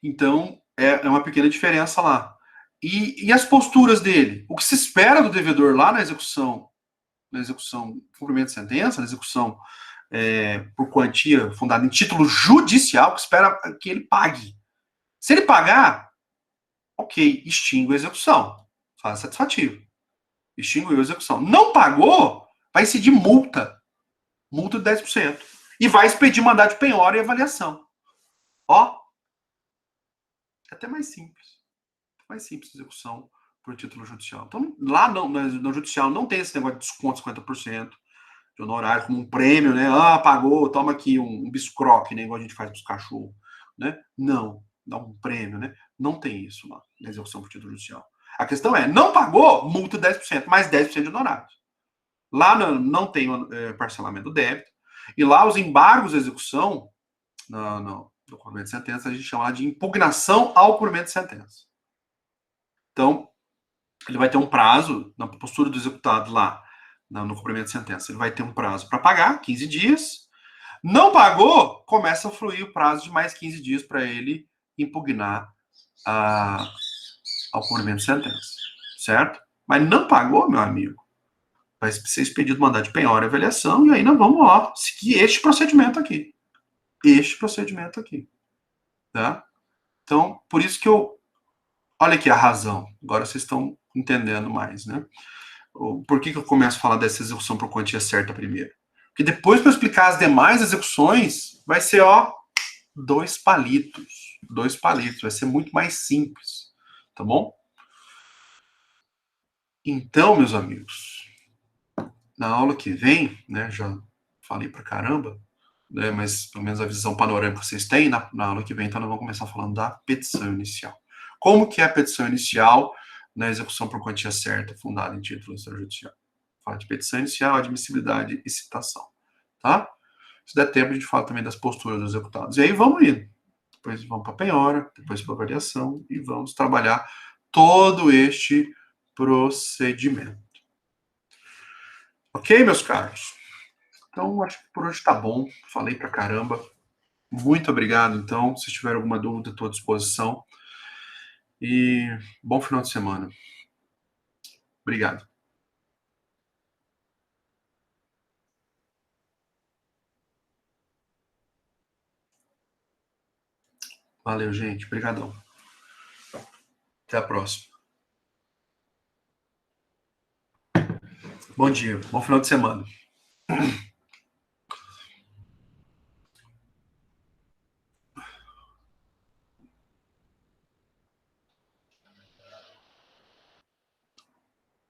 Então, é uma pequena diferença lá. E as posturas dele? O que se espera do devedor lá na execução, cumprimento de sentença, na execução por quantia fundada em título judicial, que espera que ele pague. Se ele pagar, ok, extingue a execução. Fase satisfativa. Extinguiu a execução. Não pagou, vai incidir multa. Multa de 10%. E vai expedir mandado de penhora e avaliação. Ó, é até mais simples. Mais simples a execução por título judicial. Então, lá no judicial não tem esse negócio de desconto de 50% de honorário como um prêmio, né? Ah, pagou, toma aqui um biscroque, né? Igual a gente faz para os cachorros, né? Não, dá um prêmio, né? Não tem isso lá na execução por título judicial. A questão é, não pagou, multa 10%, mais 10% de honorários. Lá não tem parcelamento do débito, e lá os embargos de execução no cumprimento de sentença, a gente chama de impugnação ao cumprimento de sentença. Então, ele vai ter um prazo, na postura do executado lá, no cumprimento de sentença, ele vai ter um prazo para pagar, 15 dias. Não pagou, começa a fluir o prazo de mais 15 dias para ele impugnar ao cumprimento de sentença, certo? Mas não pagou, meu amigo, vai ser expedido mandado de penhora e avaliação, e aí nós vamos, ó, seguir este procedimento aqui. Este procedimento aqui, tá? Então, por isso que olha aqui a razão, agora vocês estão entendendo mais, né? Por que eu começo a falar dessa execução por quantia certa primeiro? Porque depois, para explicar as demais execuções, vai ser, ó, 2 palitos. 2 palitos, vai ser muito mais simples, tá bom? Então, meus amigos, na aula que vem, né, já falei pra caramba, né, mas pelo menos a visão panorâmica que vocês têm, na aula que vem, então nós vamos começar falando da petição inicial. Como que é a petição inicial na execução por quantia certa, fundada em título extrajudicial? Fala de petição inicial, admissibilidade e citação, tá? Se der tempo, a gente fala também das posturas dos executados. E aí vamos indo. Depois vamos para a penhora, depois para a avaliação e vamos trabalhar todo este procedimento. Ok, meus caros? Então, acho que por hoje tá bom. Falei pra caramba. Muito obrigado, então. Se tiver alguma dúvida, estou à disposição. E bom final de semana. Obrigado. Valeu, gente. Obrigadão. Até a próxima. Bom dia. Bom final de semana.